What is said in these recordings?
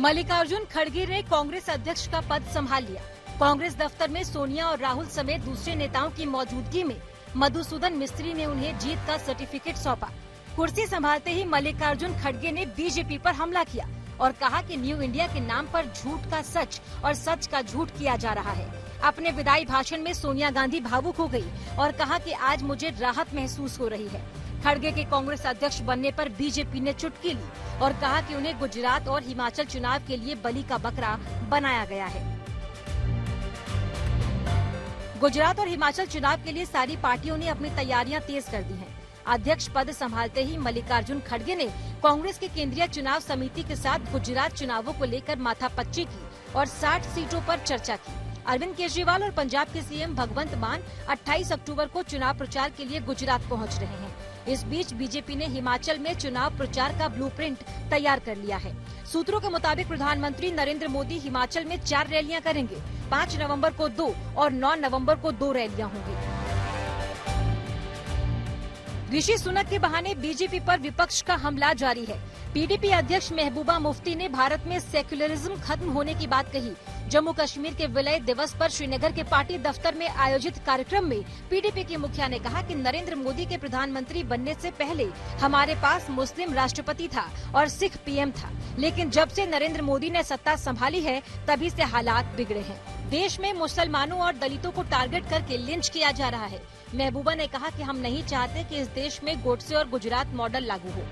मल्लिकार्जुन खड़गे ने कांग्रेस अध्यक्ष का पद संभाल लिया। कांग्रेस दफ्तर में सोनिया और राहुल समेत दूसरे नेताओं की मौजूदगी में मधुसूदन मिस्त्री ने उन्हें जीत का सर्टिफिकेट सौंपा। कुर्सी संभालते ही मल्लिकार्जुन खड़गे ने बीजेपी पर हमला किया और कहा कि न्यू इंडिया के नाम पर झूठ का सच और सच का झूठ किया जा रहा है। अपने विदाई भाषण में सोनिया गांधी भावुक हो गई और कहा कि आज मुझे राहत महसूस हो रही है। खड़गे के कांग्रेस अध्यक्ष बनने पर बीजेपी ने चुटकी ली और कहा कि उन्हें गुजरात और हिमाचल चुनाव के लिए बलि का बकरा बनाया गया है। गुजरात और हिमाचल चुनाव के लिए सारी पार्टियों ने अपनी तैयारियां तेज कर दी हैं। अध्यक्ष पद संभालते ही मल्लिकार्जुन खड़गे ने कांग्रेस की केंद्रीय चुनाव समिति के साथ गुजरात चुनावों को लेकर माथापच्ची की और 60 सीटों पर चर्चा की। अरविंद केजरीवाल और पंजाब के सीएम भगवंत मान 28 अक्टूबर को चुनाव प्रचार के लिए गुजरात पहुंच रहे हैं। इस बीच बीजेपी ने हिमाचल में चुनाव प्रचार का ब्लूप्रिंट तैयार कर लिया है। सूत्रों के मुताबिक प्रधानमंत्री नरेंद्र मोदी हिमाचल में 4 रैलियां करेंगे। 5 नवंबर को 2 और 9 नवंबर को 2 रैलियां होंगी। ऋषि सुनक के बहाने बीजेपी पर विपक्ष का हमला जारी है। पीडीपी अध्यक्ष महबूबा मुफ्ती ने भारत में सेक्युलरिज्म खत्म होने की बात कही। जम्मू कश्मीर के विलय दिवस पर श्रीनगर के पार्टी दफ्तर में आयोजित कार्यक्रम में पीडीपी की मुखिया ने कहा कि नरेंद्र मोदी के प्रधानमंत्री बनने से पहले हमारे पास मुस्लिम राष्ट्रपति था और सिख पीएम था, लेकिन जब से नरेंद्र मोदी ने सत्ता संभाली है तभी से हालात बिगड़े हैं। देश में मुसलमानों और दलितों को टारगेट करके लिंच किया जा रहा है। महबूबा ने कहा कि हम नहीं चाहते कि इस देश में गोडसे और गुजरात मॉडल लागू हो।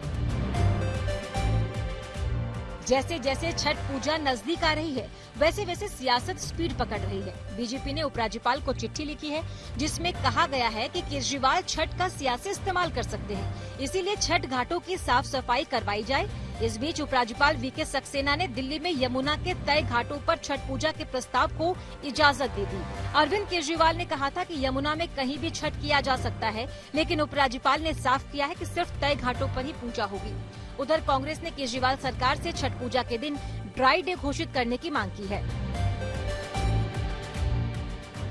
जैसे जैसे छठ पूजा नजदीक आ रही है वैसे वैसे सियासत स्पीड पकड़ रही है। बीजेपी ने उपराज्यपाल को चिट्ठी लिखी है जिसमें कहा गया है कि केजरीवाल छठ का सियासी इस्तेमाल कर सकते हैं, इसीलिए छठ घाटों की साफ सफाई करवाई जाए। इस बीच उपराज्यपाल वीके सक्सेना ने दिल्ली में यमुना के तय घाटों पर छठ पूजा के प्रस्ताव को इजाजत दे दी। अरविंद केजरीवाल ने कहा था कि यमुना में कहीं भी छठ किया जा सकता है, लेकिन उपराज्यपाल ने साफ किया है कि सिर्फ तय घाटों पर ही पूजा होगी। उधर कांग्रेस ने केजरीवाल सरकार से छठ पूजा के दिन ड्राई डे घोषित करने की मांग की है।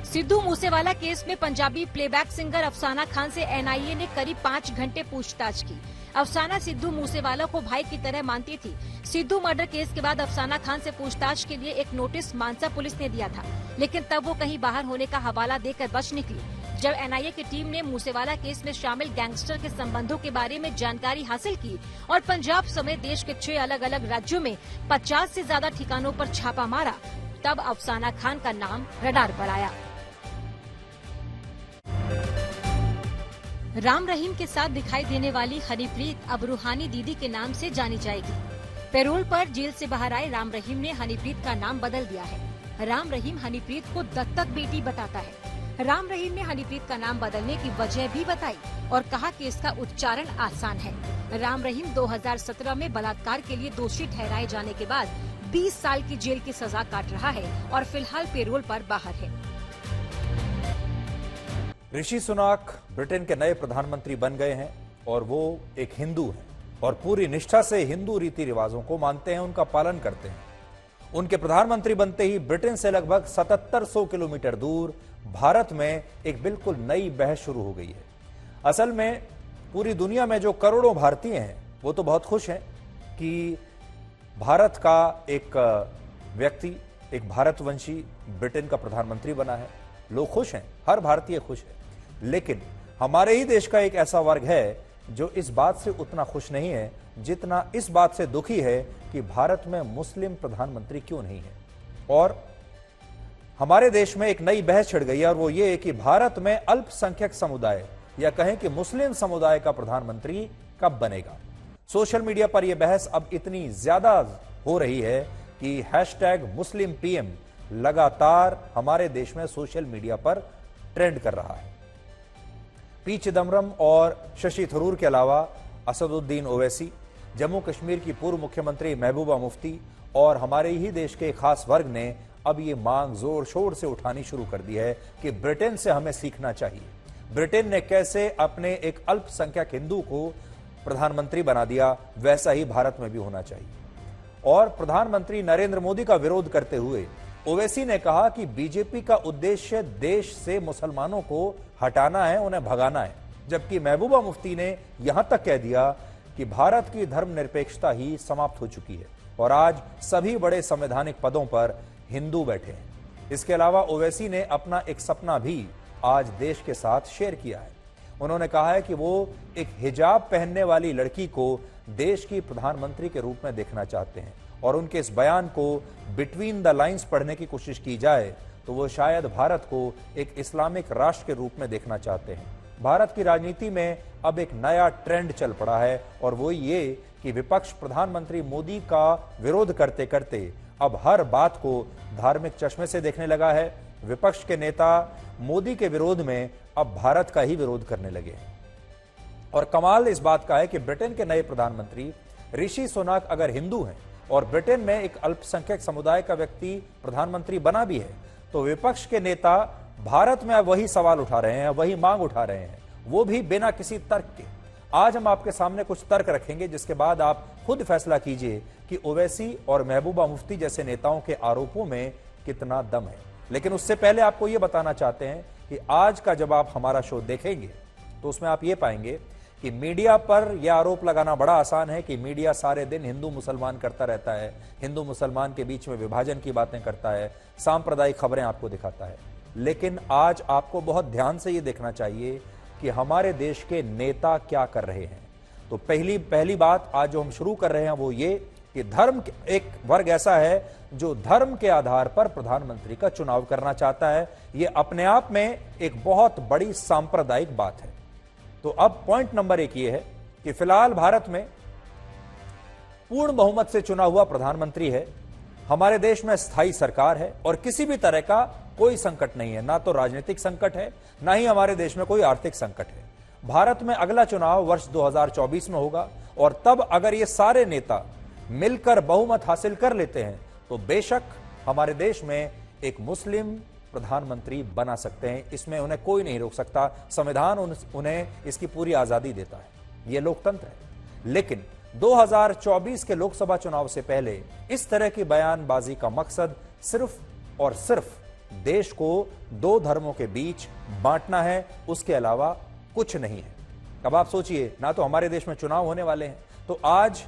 सिद्धू मूसेवाला केस में पंजाबी प्लेबैक सिंगर अफसाना खान से एनआईए ने करीब 5 घंटे पूछताछ की। अफसाना सिद्धू मूसेवाला को भाई की तरह मानती थी। सिद्धू मर्डर केस के बाद अफसाना खान से पूछताछ के लिए एक नोटिस मानसा पुलिस ने दिया था, लेकिन तब वो कहीं बाहर होने का हवाला देकर बच निकली। जब एनआईए की टीम ने मूसेवाला केस में शामिल गैंगस्टर के संबंधों के बारे में जानकारी हासिल की और पंजाब समेत देश के 6 अलग अलग राज्यों में 50 से ज्यादा ठिकानों पर छापा मारा, तब अफसाना खान का नाम रडार पर आया। राम रहीम के साथ दिखाई देने वाली हनीप्रीत अब रूहानी दीदी के नाम से जानी जाएगी। पैरोल पर जेल से बाहर आए राम रहीम ने हनीप्रीत का नाम बदल दिया है। राम रहीम हनीप्रीत को दत्तक बेटी बताता है। राम रहीम ने हनीप्रीत का नाम बदलने की वजह भी बताई और कहा कि इसका उच्चारण आसान है। राम रहीम 2017 में बलात्कार के लिए दोषी ठहराए जाने के बाद 20 साल की जेल की सजा काट रहा है और फिलहाल पैरोल पर बाहर है। ऋषि सुनक ब्रिटेन के नए प्रधानमंत्री बन गए हैं और वो एक हिंदू हैं और पूरी निष्ठा से हिंदू रीति रिवाजों को मानते हैं, उनका पालन करते हैं। उनके प्रधानमंत्री बनते ही ब्रिटेन से लगभग 7700 किलोमीटर दूर भारत में एक बिल्कुल नई बहस शुरू हो गई है। असल में पूरी दुनिया में जो करोड़ों भारतीय हैं वो तो बहुत खुश हैं कि भारत का एक व्यक्ति, एक भारतवंशी ब्रिटेन का प्रधानमंत्री बना है। लोग खुश हैं, हर भारतीय खुश है, लेकिन हमारे ही देश का एक ऐसा वर्ग है जो इस बात से उतना खुश नहीं है जितना इस बात से दुखी है कि भारत में मुस्लिम प्रधानमंत्री क्यों नहीं है। और हमारे देश में एक नई बहस छिड़ गई है और वो ये है कि भारत में अल्पसंख्यक समुदाय या कहें कि मुस्लिम समुदाय का प्रधानमंत्री कब बनेगा। सोशल मीडिया पर यह बहस अब इतनी ज्यादा हो रही है कि #मुस्लिम लगातार हमारे देश में सोशल मीडिया पर ट्रेंड कर रहा है। पी चिदम्बरम और शशि थरूर के अलावा असदुद्दीन ओवैसी, जम्मू कश्मीर की पूर्व मुख्यमंत्री महबूबा मुफ्ती और हमारे ही देश के खास वर्ग ने अब ये मांग जोर शोर से उठानी शुरू कर दी है कि ब्रिटेन से हमें सीखना चाहिए। ब्रिटेन ने कैसे अपने एक अल्पसंख्यक हिंदू को प्रधानमंत्री बना दिया, वैसा ही भारत में भी होना चाहिए। और प्रधानमंत्री नरेंद्र मोदी का विरोध करते हुए ओवैसी ने कहा कि बीजेपी का उद्देश्य देश से मुसलमानों को हटाना है, उन्हें भगाना है, जबकि महबूबा मुफ्ती ने यहां तक कह दिया कि भारत की धर्मनिरपेक्षता ही समाप्त हो चुकी है और आज सभी बड़े संवैधानिक पदों पर हिंदू बैठे हैं। इसके अलावा ओवैसी ने अपना एक सपना भी आज देश के साथ शेयर किया है। उन्होंने कहा है कि वो एक हिजाब पहनने वाली लड़की को देश की प्रधानमंत्री के रूप में देखना चाहते हैं और उनके इस बयान को बिटवीन द लाइंस पढ़ने की कोशिश की जाए तो वो शायद भारत को एक इस्लामिक राष्ट्र के रूप में देखना चाहते हैं। भारत की राजनीति में अब एक नया ट्रेंड चल पड़ा है और वो ये कि विपक्ष प्रधानमंत्री मोदी का विरोध करते करते अब हर बात को धार्मिक चश्मे से देखने लगा है। विपक्ष के नेता मोदी के विरोध में अब भारत का ही विरोध करने लगे हैं। और कमाल इस बात का है कि ब्रिटेन के नए प्रधानमंत्री ऋषि सुनक अगर हिंदू हैं और ब्रिटेन में एक अल्पसंख्यक समुदाय का व्यक्ति प्रधानमंत्री बना भी है, तो विपक्ष के नेता भारत में अब वही सवाल उठा रहे हैं, वही मांग उठा रहे हैं, वो भी बिना किसी तर्क के। आज हम आपके सामने कुछ तर्क रखेंगे जिसके बाद आप खुद फैसला कीजिए कि ओवैसी और महबूबा मुफ्ती जैसे नेताओं के आरोपों में कितना दम है। लेकिन उससे पहले आपको यह बताना चाहते हैं कि आज का जब आप हमारा शो देखेंगे तो उसमें आप ये पाएंगे कि मीडिया पर यह आरोप लगाना बड़ा आसान है कि मीडिया सारे दिन हिंदू मुसलमान करता रहता है, हिंदू मुसलमान के बीच में विभाजन की बातें करता है, सांप्रदायिक खबरें आपको दिखाता है। लेकिन आज आपको बहुत ध्यान से यह देखना चाहिए कि हमारे देश के नेता क्या कर रहे हैं। तो पहली बात आज जो हम शुरू कर रहे हैं वो ये कि धर्म एक वर्ग ऐसा है जो धर्म के आधार पर प्रधानमंत्री का चुनाव करना चाहता है। यह अपने आप में एक बहुत बड़ी सांप्रदायिक बात है। तो अब पॉइंट नंबर 1 ये है कि फिलहाल भारत में पूर्ण बहुमत से चुना हुआ प्रधानमंत्री है, हमारे देश में स्थायी सरकार है और किसी भी तरह का कोई संकट नहीं है, ना तो राजनीतिक संकट है, ना ही हमारे देश में कोई आर्थिक संकट है। भारत में अगला चुनाव वर्ष 2024 में होगा और तब अगर ये सारे नेता मिलकर बहुमत हासिल कर लेते हैं तो बेशक हमारे देश में एक मुस्लिम प्रधानमंत्री बना सकते हैं। इसमें उन्हें कोई नहीं रोक सकता। संविधान उन्हें इसकी पूरी आजादी देता है। यह लोकतंत्र है। लेकिन 2024 के लोकसभा चुनाव से पहले इस तरह की बयानबाजी का मकसद सिर्फ और सिर्फ देश को 2 धर्मों के बीच बांटना है, उसके अलावा कुछ नहीं है। अब आप सोचिए, ना तो हमारे देश में चुनाव होने वाले हैं, तो आज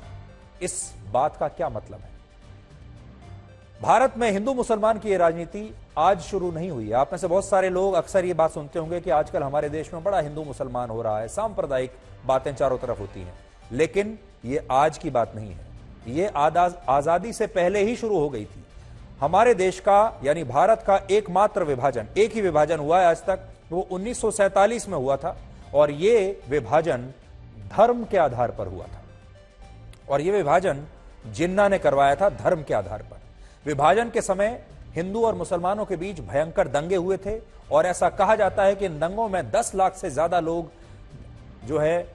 इस बात का क्या मतलब है? भारत में हिंदू मुसलमान की यह राजनीति आज शुरू नहीं हुई है। आप में से बहुत सारे लोग अक्सर ये बात सुनते होंगे कि आजकल हमारे देश में बड़ा हिंदू मुसलमान हो रहा है, सांप्रदायिक बातें चारों तरफ होती हैं। लेकिन ये आज की बात नहीं है, ये आजादी से पहले ही शुरू हो गई थी। हमारे देश का यानी भारत का एकमात्र विभाजन, एक ही विभाजन हुआ है आज तक, वो 1947 में हुआ था और ये विभाजन धर्म के आधार पर हुआ था। और यह विभाजन जिन्ना ने करवाया था धर्म के आधार पर। विभाजन के समय हिंदू और मुसलमानों के बीच भयंकर दंगे हुए थे और ऐसा कहा जाता है कि इन दंगों में 10 लाख से ज्यादा लोग जो है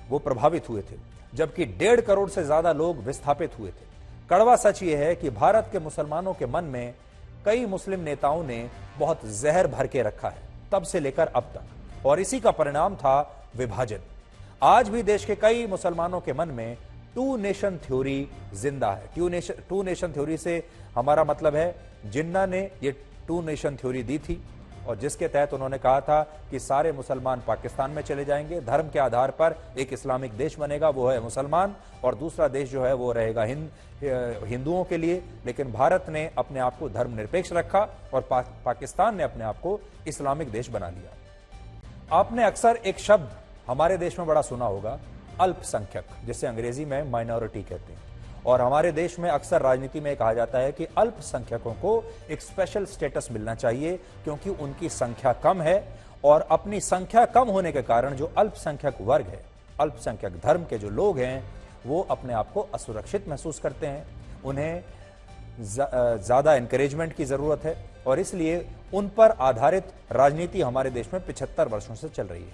वो प्रभावित हुए थे, जबकि 1.5 करोड़ से ज्यादा लोग विस्थापित हुए थे। कड़वा सच यह है कि भारत के मुसलमानों के मन में कई मुस्लिम नेताओं ने बहुत जहर भर के रखा है तब से लेकर अब तक, और इसी का परिणाम था विभाजन। आज भी देश के कई मुसलमानों के मन में 2 नेशन थ्योरी जिंदा है। 2 नेशन थ्योरी से हमारा मतलब है जिन्ना ने ये 2 नेशन थ्योरी दी थी और जिसके तहत उन्होंने कहा था कि सारे मुसलमान पाकिस्तान में चले जाएंगे, धर्म के आधार पर एक इस्लामिक देश बनेगा, वो है मुसलमान, और दूसरा देश जो है वो रहेगा हिंदुओं के लिए। लेकिन भारत ने अपने आप को धर्मनिरपेक्ष रखा और पाकिस्तान ने अपने आप को इस्लामिक देश बना लिया। आपने अक्सर एक शब्द हमारे देश में बड़ा सुना होगा, अल्पसंख्यक, जिसे अंग्रेजी में माइनॉरिटी कहते हैं। और हमारे देश में अक्सर राजनीति में कहा जाता है कि अल्पसंख्यकों को एक स्पेशल स्टेटस मिलना चाहिए क्योंकि उनकी संख्या कम है और अपनी संख्या कम होने के कारण जो अल्पसंख्यक वर्ग है, अल्पसंख्यक धर्म के जो लोग हैं, वो अपने आप को असुरक्षित महसूस करते हैं। उन्हें ज्यादा एनकरेजमेंट की जरूरत है और इसलिए उन पर आधारित राजनीति हमारे देश में 75 वर्षों से चल रही है।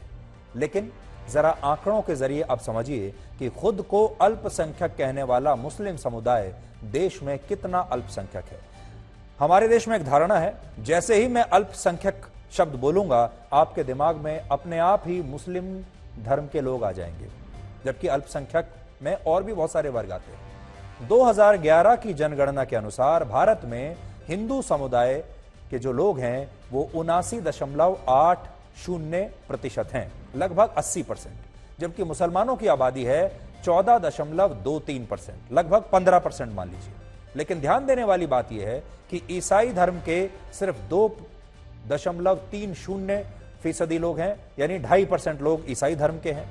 लेकिन जरा आंकड़ों के जरिए आप समझिए कि खुद को अल्पसंख्यक कहने वाला मुस्लिम समुदाय देश में कितना अल्पसंख्यक है। हमारे देश में एक धारणा है, जैसे ही मैं अल्पसंख्यक शब्द बोलूंगा आपके दिमाग में अपने आप ही मुस्लिम धर्म के लोग आ जाएंगे, जबकि अल्पसंख्यक में और भी बहुत सारे वर्ग आते हैं। 2011 की जनगणना के अनुसार भारत में हिंदू समुदाय के जो लोग हैं वो 79.80% हैं, लगभग 80%, जबकि मुसलमानों की आबादी है 14.23%, लगभग 15% मान लीजिए। लेकिन ध्यान देने वाली बात यह है कि ईसाई धर्म के सिर्फ 2.30% लोग हैं, यानी 2.5% लोग ईसाई धर्म के हैं।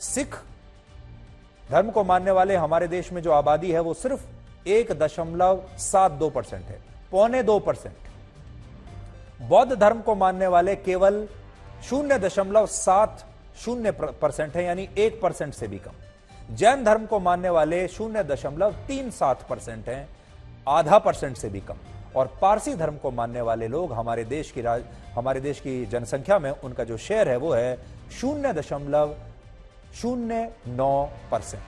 सिख धर्म को मानने वाले हमारे देश में जो आबादी है वो सिर्फ 1.72% है, 0.25%। बौद्ध धर्म को मानने वाले केवल 0.70% है, यानी 1% से भी कम। जैन धर्म को मानने वाले 0.37% हैं, आधा % से भी कम। और पारसी धर्म को मानने वाले लोग हमारे देश की जनसंख्या में उनका जो शेयर है वो है 0.09%।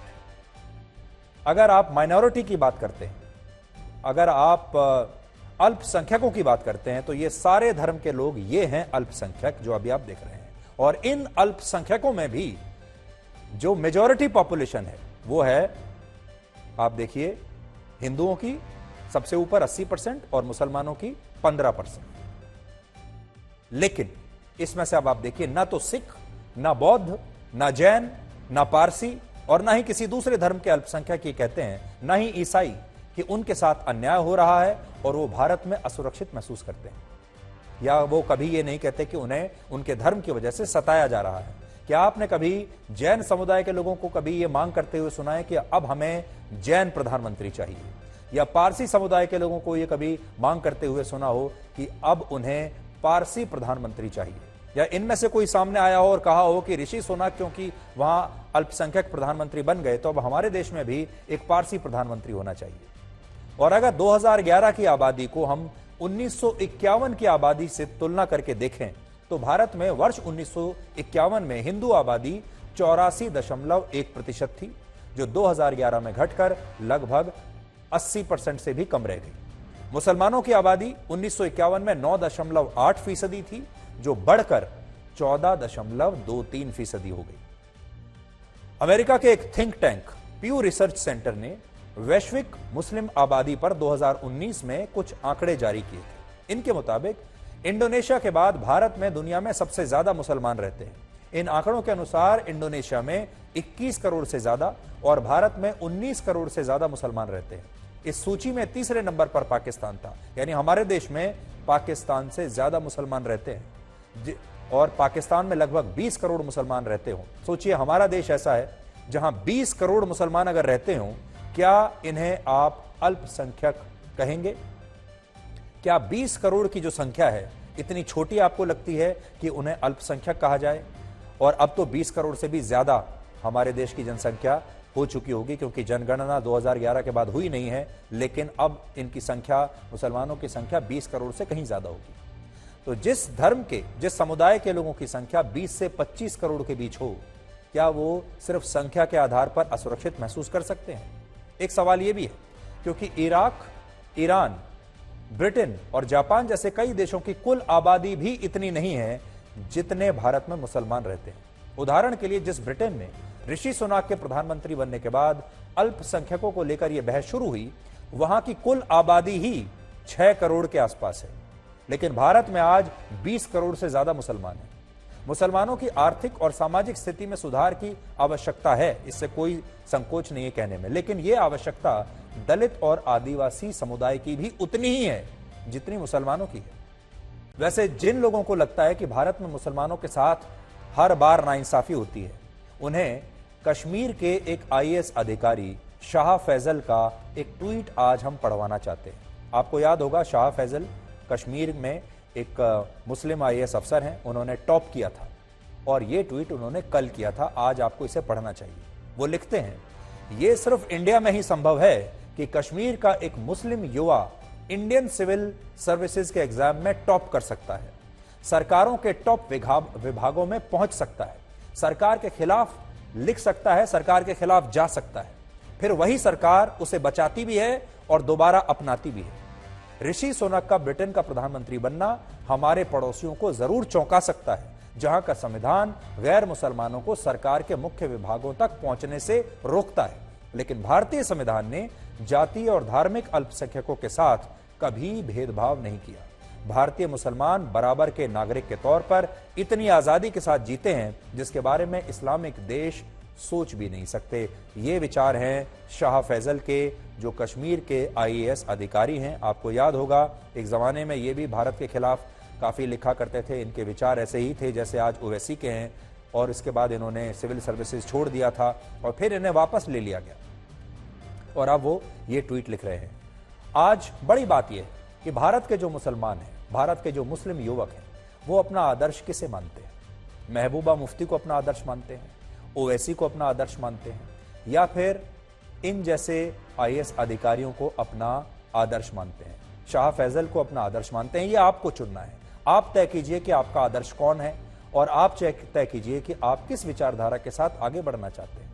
अगर आप माइनॉरिटी की बात करते हैं, अगर आप अल्पसंख्यकों की बात करते हैं, तो ये सारे धर्म के लोग ये हैं अल्पसंख्यक जो अभी आप देख रहे हैं। और इन अल्पसंख्यकों में भी जो मेजॉरिटी पॉपुलेशन है वो है, आप देखिए, हिंदुओं की सबसे ऊपर 80% और मुसलमानों की 15%। लेकिन इसमें से अब आप देखिए, ना तो सिख, ना बौद्ध, ना जैन, ना पारसी और ना ही किसी दूसरे धर्म के अल्पसंख्यक ये कहते हैं, ना ही ईसाई, कि उनके साथ अन्याय हो रहा है और वो भारत में असुरक्षित महसूस करते हैं, या वो कभी ये नहीं कहते कि उन्हें उनके धर्म की वजह से सताया जा रहा है। क्या आपने कभी जैन समुदाय के लोगों को कभी ये मांग करते हुए सुना है कि अब हमें जैन प्रधानमंत्री चाहिए? या पारसी समुदाय के लोगों को ये कभी मांग करते हुए सुना हो कि अब उन्हें पारसी प्रधानमंत्री चाहिए? या इनमें से कोई सामने आया हो और कहा हो कि ऋषि सुनक क्योंकि वहां अल्पसंख्यक प्रधानमंत्री बन गए तो अब हमारे देश में भी एक पारसी प्रधानमंत्री होना चाहिए? और अगर 2011 की आबादी को हम 1951 की आबादी से तुलना करके देखें तो भारत में वर्ष 1951 में हिंदू आबादी 84.1% थी, जो 2011 में घटकर लगभग 80% से भी कम रह गई। मुसलमानों की आबादी 1951 में 9.8% थी, जो बढ़कर 14.23% हो गई। अमेरिका के एक थिंक टैंक प्यू रिसर्च सेंटर ने वैश्विक मुस्लिम आबादी पर 2019 में कुछ आंकड़े जारी किए थे। इनके मुताबिक इंडोनेशिया के बाद भारत में दुनिया में सबसे ज्यादा मुसलमान रहते हैं। इन आंकड़ों के अनुसार इंडोनेशिया में 21 करोड़ से ज्यादा और भारत में 19 करोड़ से ज्यादा मुसलमान रहते हैं। इस सूची में तीसरे नंबर पर पाकिस्तान था, यानी हमारे देश में पाकिस्तान से ज्यादा मुसलमान रहते हैं, और पाकिस्तान में लगभग 20 करोड़ मुसलमान रहते हो। सोचिए, हमारा देश ऐसा है जहां 20 करोड़ मुसलमान अगर रहते हो, क्या इन्हें आप अल्पसंख्यक कहेंगे? क्या 20 करोड़ की जो संख्या है इतनी छोटी आपको लगती है कि उन्हें अल्पसंख्यक कहा जाए? और अब तो 20 करोड़ से भी ज्यादा हमारे देश की जनसंख्या हो चुकी होगी, क्योंकि जनगणना 2011 के बाद हुई नहीं है, लेकिन अब इनकी संख्या, मुसलमानों की संख्या 20 करोड़ से कहीं ज्यादा होगी। तो जिस धर्म के, जिस समुदाय के लोगों की संख्या 20 से 25 करोड़ के बीच हो, क्या वो सिर्फ संख्या के आधार पर असुरक्षित महसूस कर सकते हैं? एक सवाल यह भी है, क्योंकि इराक, ईरान, ब्रिटेन और जापान जैसे कई देशों की कुल आबादी भी इतनी नहीं है जितने भारत में मुसलमान रहते हैं। उदाहरण के लिए, जिस ब्रिटेन में ऋषि सुनक के प्रधानमंत्री बनने के बाद अल्पसंख्यकों को लेकर यह बहस शुरू हुई, वहां की कुल आबादी ही 6 करोड़ के आसपास है, लेकिन भारत में आज 20 करोड़ से ज्यादा मुसलमान हैं। मुसलमानों की आर्थिक और सामाजिक स्थिति में सुधार की आवश्यकता है, इससे कोई संकोच नहीं है कहने में, लेकिन यह आवश्यकता दलित और आदिवासी समुदाय की भी उतनी ही है जितनी मुसलमानों की है। वैसे जिन लोगों को लगता है कि भारत में मुसलमानों के साथ हर बार नाइंसाफी होती है, उन्हें कश्मीर के एक IAS अधिकारी शाह फैजल का एक ट्वीट आज हम पढ़वाना चाहते हैं। आपको याद होगा, शाह फैजल कश्मीर में एक मुस्लिम IAS अफसर हैं, उन्होंने टॉप किया था और ये ट्वीट उन्होंने कल किया था। आज आपको इसे पढ़ना चाहिए। वो लिखते हैं, ये सिर्फ इंडिया में ही संभव है कि कश्मीर का एक मुस्लिम युवा इंडियन सिविल सर्विसेज के एग्जाम में टॉप कर सकता है, सरकारों के टॉप विभागों में पहुंच सकता है, सरकार के खिलाफ लिख सकता है, सरकार के खिलाफ जा सकता है, फिर वही सरकार उसे बचाती भी है और दोबारा अपनाती भी है। ऋषि सुनक का ब्रिटेन का प्रधानमंत्री बनना हमारे पड़ोसियों को जरूर चौंका सकता है, जहां का संविधान गैर मुसलमानों को सरकार के मुख्य विभागों तक पहुंचने से रोकता है, लेकिन भारतीय संविधान ने जातीय और धार्मिक अल्पसंख्यकों के साथ कभी भेदभाव नहीं किया। भारतीय मुसलमान बराबर के नागरिक के तौर पर इतनी आजादी के साथ जीते हैं, जिसके बारे में इस्लामिक देश सोच भी नहीं सकते। ये विचार हैं शाह फैजल के, जो कश्मीर के आईएएस अधिकारी हैं। आपको याद होगा एक जमाने में ये भी भारत के खिलाफ काफी लिखा करते थे। इनके विचार ऐसे ही थे जैसे आज ओवैसी के हैं, और इसके बाद इन्होंने सिविल सर्विसेज छोड़ दिया था और फिर इन्हें वापस ले लिया गया, और अब वो ये ट्वीट लिख रहे हैं। आज बड़ी बात यह है कि भारत के जो मुसलमान हैं, भारत के जो मुस्लिम युवक हैं, वो अपना आदर्श किसे मानते हैं? महबूबा मुफ्ती को अपना आदर्श मानते हैं, ओवैसी को अपना आदर्श मानते हैं, या फिर इन जैसे आईएएस अधिकारियों को अपना आदर्श मानते हैं, शाह फैजल को अपना आदर्श मानते हैं? ये आपको चुनना है। आप तय कीजिए कि आपका आदर्श कौन है, और आप तय कीजिए कि आप किस विचारधारा के साथ आगे बढ़ना चाहते हैं।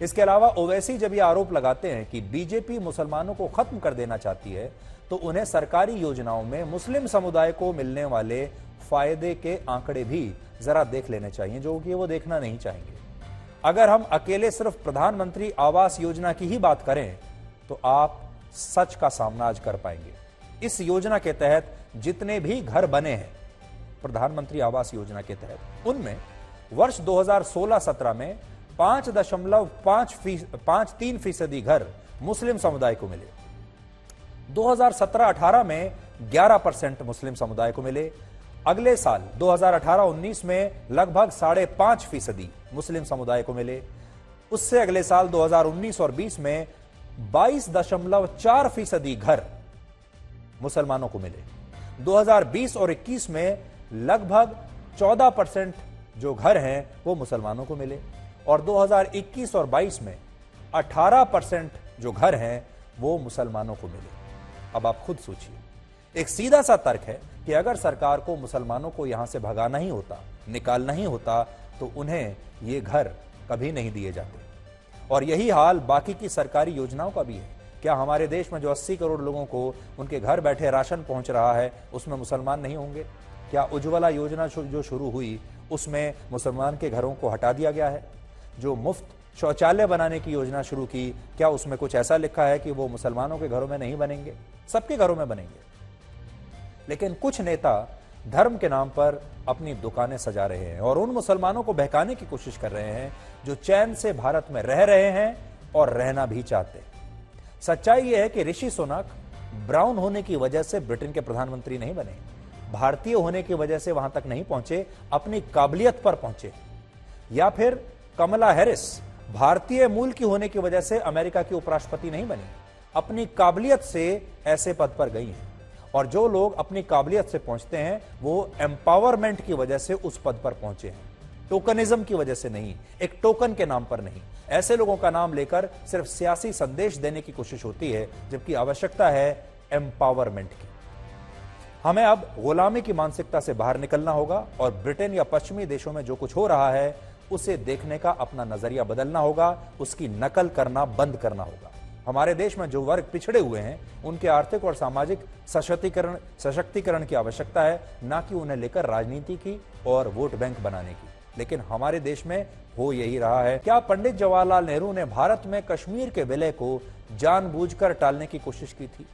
इसके अलावा ओवैसी जब ये आरोप लगाते हैं कि बीजेपी मुसलमानों को खत्म कर देना चाहती है, तो उन्हें सरकारी योजनाओं में मुस्लिम समुदाय को मिलने वाले फायदे के आंकड़े भी जरा देख लेने चाहिए, जो कि वो देखना नहीं चाहेंगे। अगर हम अकेले सिर्फ प्रधानमंत्री आवास योजना की ही बात करें तो आप सच का सामना आज कर पाएंगे। इस योजना के तहत जितने भी घर बने हैं प्रधानमंत्री आवास योजना के तहत, उनमें वर्ष 2016-17 में 5.53% घर मुस्लिम समुदाय को मिले। 2017-18 में 11% मुस्लिम समुदाय को मिले। अगले साल 2018-19 में लगभग 5.5% मुस्लिम समुदाय को मिले। उससे अगले साल 2019 और 20 में 22.4% घर मुसलमानों को मिले। 2020 और 21 में लगभग 14% जो घर हैं वो मुसलमानों को मिले, और 2021 और 22 में 18% जो घर हैं वो मुसलमानों को मिले। अब आप खुद सोचिए, एक सीधा सा तर्क है कि अगर सरकार को मुसलमानों को यहां से भगाना ही होता, निकालना ही होता, तो उन्हें ये घर कभी नहीं दिए जाते। और यही हाल बाकी की सरकारी योजनाओं का भी है। क्या हमारे देश में जो 80 करोड़ लोगों को उनके घर बैठे राशन पहुंच रहा है, उसमें मुसलमान नहीं होंगे? क्या उज्ज्वला योजना जो शुरू हुई उसमें मुसलमान के घरों को हटा दिया गया है? जो मुफ्त शौचालय बनाने की योजना शुरू की, क्या उसमें कुछ ऐसा लिखा है कि वो मुसलमानों के घरों में नहीं बनेंगे? सबके घरों में बनेंगे। लेकिन कुछ नेता धर्म के नाम पर अपनी दुकानें सजा रहे हैं और उन मुसलमानों को बहकाने की कोशिश कर रहे हैं जो चैन से भारत में रह रहे हैं और रहना भी चाहते हैं। सच्चाई यह है कि ऋषि सुनक ब्राउन होने की वजह से ब्रिटेन के प्रधानमंत्री नहीं बने, भारतीय होने की वजह से वहां तक नहीं पहुंचे, अपनी काबिलियत पर पहुंचे। या फिर कमला हैरिस भारतीय मूल की होने की वजह से अमेरिका की उपराष्ट्रपति नहीं बनी, अपनी काबिलियत से ऐसे पद पर गई हैं। और जो लोग अपनी काबिलियत से पहुंचते हैं वो एम्पावरमेंट की वजह से उस पद पर पहुंचे हैं, टोकनिज्म की वजह से नहीं, एक टोकन के नाम पर नहीं। ऐसे लोगों का नाम लेकर सिर्फ सियासी संदेश देने की कोशिश होती है, जबकि आवश्यकता है एम्पावरमेंट की। हमें अब गुलामी की मानसिकता से बाहर निकलना होगा और ब्रिटेन या पश्चिमी देशों में जो कुछ हो रहा है उसे देखने का अपना नजरिया बदलना होगा, उसकी नकल करना बंद करना होगा। हमारे देश में जो वर्ग पिछड़े हुए हैं उनके आर्थिक और सामाजिक सशक्तिकरण की आवश्यकता है, ना कि उन्हें लेकर राजनीति की और वोट बैंक बनाने की। लेकिन हमारे देश में हो यही रहा है। क्या पंडित जवाहरलाल नेहरू ने भारत में कश्मीर के विलय को जानबूझकर टालने की कोशिश की थी?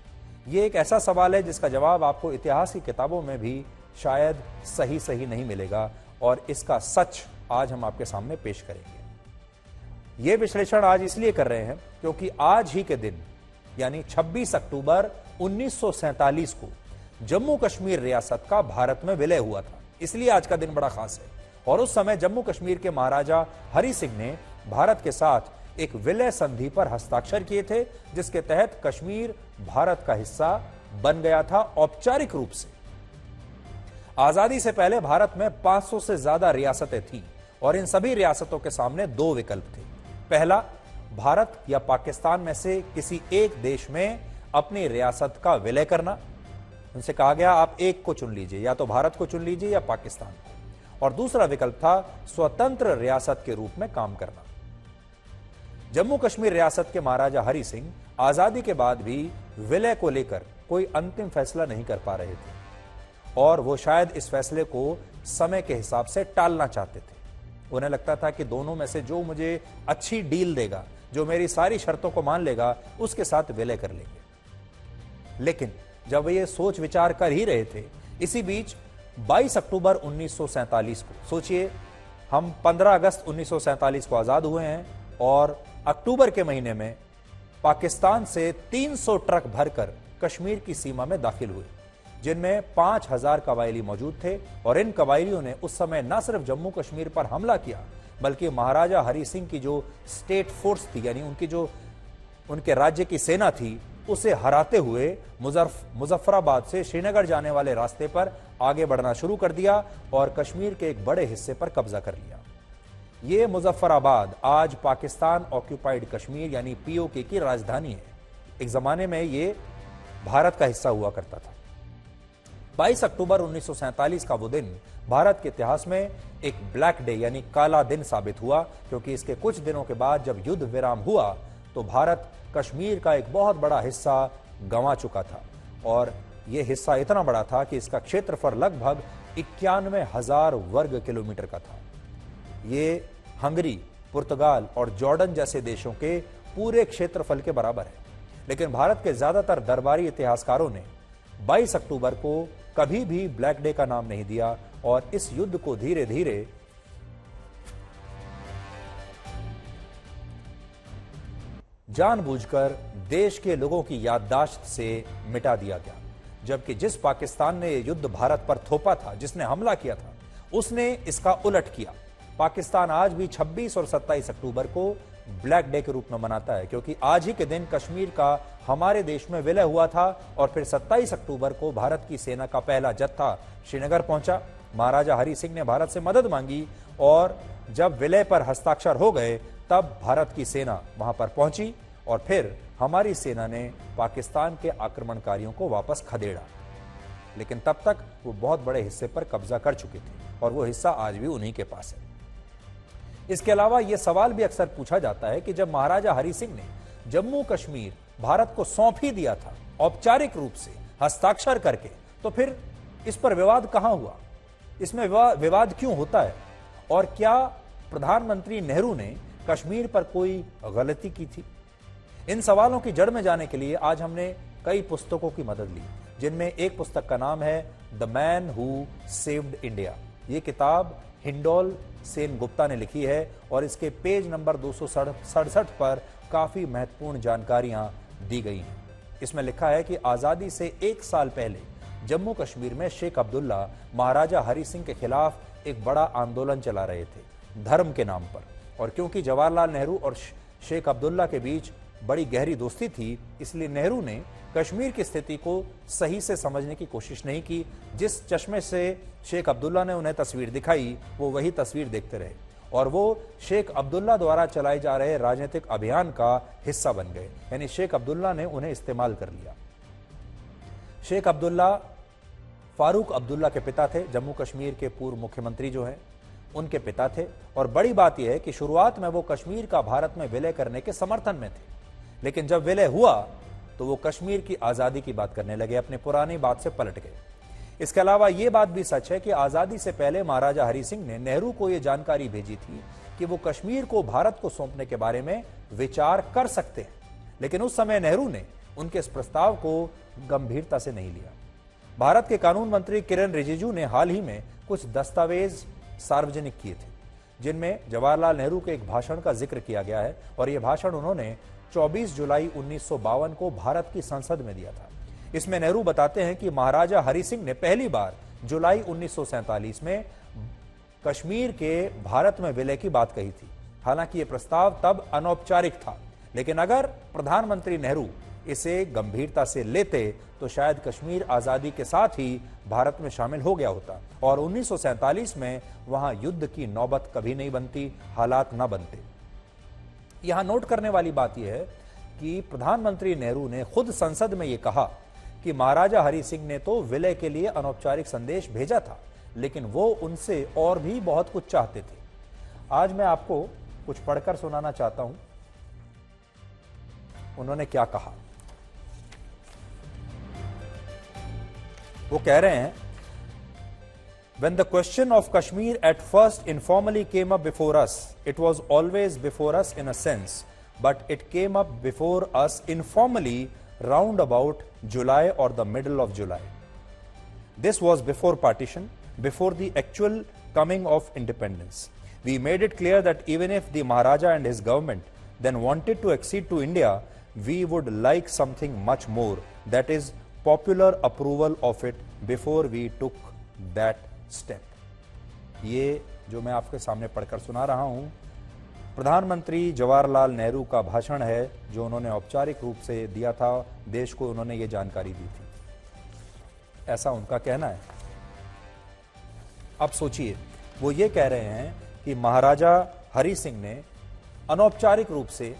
ये एक ऐसा सवाल है जिसका जवाब आपको इतिहास की किताबों में भी शायद सही नहीं मिलेगा, और इसका सच आज हम आपके सामने पेश करेंगे। यह विश्लेषण आज इसलिए कर रहे हैं क्योंकि आज ही के दिन यानी 26 अक्टूबर 1947 को जम्मू कश्मीर रियासत का भारत में विलय हुआ था, इसलिए आज का दिन बड़ा खास है। और उस समय जम्मू कश्मीर के महाराजा हरि सिंह ने भारत के साथ एक विलय संधि पर हस्ताक्षर किए थे, जिसके तहत कश्मीर भारत का हिस्सा बन गया था औपचारिक रूप से। आजादी से पहले भारत में 500 से ज्यादा रियासतें थीं और इन सभी रियासतों के सामने दो विकल्प थे। पहला, भारत या पाकिस्तान में से किसी एक देश में अपनी रियासत का विलय करना। उनसे कहा गया आप एक को चुन लीजिए, या तो भारत को चुन लीजिए या पाकिस्तान को। और दूसरा विकल्प था स्वतंत्र रियासत के रूप में काम करना। जम्मू कश्मीर रियासत के महाराजा हरि सिंह आजादी के बाद भी विलय को लेकर कोई अंतिम फैसला नहीं कर पा रहे थे, और वो शायद इस फैसले को समय के हिसाब से टालना चाहते थे। उन्हें लगता था कि दोनों में से जो मुझे अच्छी डील देगा, जो मेरी सारी शर्तों को मान लेगा, उसके साथ विलय कर लेंगे। लेकिन जब वे ये सोच विचार कर ही रहे थे, इसी बीच 22 अक्टूबर 1947 को, सोचिए हम 15 अगस्त 1947 को आजाद हुए हैं और अक्टूबर के महीने में पाकिस्तान से 300 ट्रक भरकर कश्मीर की सीमा में दाखिल हुए, जिनमें 5000 कबायली मौजूद थे। और इन कबायलियों ने उस समय न सिर्फ जम्मू कश्मीर पर हमला किया, बल्कि महाराजा हरि सिंह की जो स्टेट फोर्स थी, यानी उनकी जो उनके राज्य की सेना थी, उसे हराते हुए मुजफ्फराबाद से श्रीनगर जाने वाले रास्ते पर आगे बढ़ना शुरू कर दिया और कश्मीर के एक बड़े हिस्से पर कब्जा कर लिया। ये मुजफ्फराबाद आज पाकिस्तान ऑक्यूपाइड कश्मीर यानी पीओके की राजधानी है। एक जमाने में ये भारत का हिस्सा हुआ करता था। 22 अक्टूबर 1947 का वो दिन भारत के इतिहास में एक ब्लैक डे यानी काला दिन साबित हुआ, क्योंकि इसके कुछ दिनों के बाद जब युद्ध विराम हुआ तो भारत कश्मीर का एक बहुत बड़ा हिस्सा गंवा चुका था। और यह हिस्सा इतना बड़ा था कि इसका क्षेत्रफल लगभग 91,000 वर्ग किलोमीटर का था। ये हंगरी, पुर्तगाल और जॉर्डन जैसे देशों के पूरे क्षेत्रफल के बराबर है। लेकिन भारत के ज्यादातर दरबारी इतिहासकारों ने 22 अक्टूबर को कभी भी ब्लैक डे का नाम नहीं दिया और इस युद्ध को धीरे धीरे जानबूझकर देश के लोगों की याददाश्त से मिटा दिया गया। जबकि जिस पाकिस्तान ने यह युद्ध भारत पर थोपा था, जिसने हमला किया था, उसने इसका उलट किया। पाकिस्तान आज भी 26 और 27 अक्टूबर को ब्लैक डे के रूप में मनाता है, क्योंकि आज ही के दिन कश्मीर का हमारे देश में विलय हुआ था और फिर 27 अक्टूबर को भारत की सेना का पहला जत्था श्रीनगर पहुंचा। महाराजा हरि सिंह ने भारत से मदद मांगी और जब विलय पर हस्ताक्षर हो गए तब भारत की सेना वहां पर पहुंची और फिर हमारी सेना ने पाकिस्तान के आक्रमणकारियों को वापस खदेड़ा। लेकिन तब तक वो बहुत बड़े हिस्से पर कब्जा कर चुकी थी और वो हिस्सा आज भी उन्हीं के पास है। इसके अलावा यह सवाल भी अक्सर पूछा जाता है कि जब महाराजा हरि सिंह ने जम्मू कश्मीर भारत को सौंप ही दिया था औपचारिक रूप से हस्ताक्षर करके, तो फिर इस पर विवाद कहां हुआ? इसमें विवाद क्यों होता है? और क्या प्रधानमंत्री नेहरू ने कश्मीर पर कोई गलती की थी? इन सवालों की जड़ में जाने के लिए आज हमने कई पुस्तकों की मदद ली, जिनमें एक पुस्तक का नाम है the man who saved India. ये किताब हिंडोल सेन गुप्ता ने लिखी है और इसके पेज नंबर 267 पर काफी महत्वपूर्ण जानकारियां दी गई हैं। इसमें लिखा है कि आजादी से 1 साल पहले जम्मू कश्मीर में शेख अब्दुल्ला महाराजा हरि सिंह के खिलाफ एक बड़ा आंदोलन चला रहे थे धर्म के नाम पर। और क्योंकि जवाहरलाल नेहरू और शेख अब्दुल्ला के बीच बड़ी गहरी दोस्ती थी, इसलिए नेहरू ने कश्मीर की स्थिति को सही से समझने की कोशिश नहीं की। जिस चश्मे से शेख अब्दुल्ला ने उन्हें तस्वीर दिखाई, वो वही तस्वीर देखते रहे और वो शेख अब्दुल्ला द्वारा चलाए जा रहे राजनीतिक अभियान का हिस्सा बन गए। यानी शेख अब्दुल्ला ने उन्हें इस्तेमाल कर लिया। शेख अब्दुल्ला फारूक अब्दुल्ला के पिता थे, जम्मू कश्मीर के पूर्व मुख्यमंत्री जो हैं उनके पिता थे। और बड़ी बात यह है कि शुरुआत में वो कश्मीर का भारत में विलय करने के समर्थन में थे, लेकिन जब विलय हुआ तो वो कश्मीर की आजादी की बात करने लगे, अपने पुरानी बात से पलट गए। इसके अलावा ये बात भी सच है कि आजादी से पहले महाराजा हरि सिंह ने नेहरू को यह जानकारी भेजी थी कि वो कश्मीर को भारत को सौंपने के बारे में विचार कर सकते हैं, लेकिन उस समय नेहरू ने उनके इस प्रस्ताव को गंभीरता से नहीं लिया। भारत के कानून मंत्री किरण रिजिजू ने हाल ही में कुछ दस्तावेज सार्वजनिक किए थे, जिनमें जवाहरलाल नेहरू के एक भाषण का जिक्र किया गया है और यह भाषण उन्होंने 24 जुलाई 1952 को भारत की संसद में दिया था। इसमें नेहरू बताते हैं कि महाराजा हरि सिंह ने पहली बार जुलाई 1947 में कश्मीर के भारत में विलय की बात कही थी। हालांकि यह प्रस्ताव तब अनौपचारिक था, लेकिन अगर प्रधानमंत्री नेहरू इसे गंभीरता से लेते तो शायद कश्मीर आजादी के साथ ही भारत में शामिल हो गया होता और 1947 में वहां युद्ध की नौबत कभी नहीं बनती, हालात न बनते। यहां नोट करने वाली बात यह है कि प्रधानमंत्री नेहरू ने खुद संसद में यह कहा कि महाराजा हरि सिंह ने तो विलय के लिए अनौपचारिक संदेश भेजा था, लेकिन वो उनसे और भी बहुत कुछ चाहते थे। आज मैं आपको कुछ पढ़कर सुनाना चाहता हूं उन्होंने क्या कहा। वो कह रहे हैं, When the question of Kashmir at first informally came up before us, it was always before us in a sense, but it came up before us informally round about July or the middle of July. This was before partition, before the actual coming of independence. We made it clear that even if the Maharaja and his government then wanted to accede to India, we would like something much more, that is popular approval of it before we took that step. ये जो मैं आपके सामने पढ़कर सुना रहा हूं, प्रधानमंत्री जवाहरलाल नेहरू का भाषण है जो उन्होंने औपचारिक रूप से दिया था, देश को उन्होंने ये जानकारी दी थी, ऐसा उनका कहना है। अब सोचिए, वो ये कह रहे हैं कि महाराजा हरि सिंह ने अनौपचारिक रूप से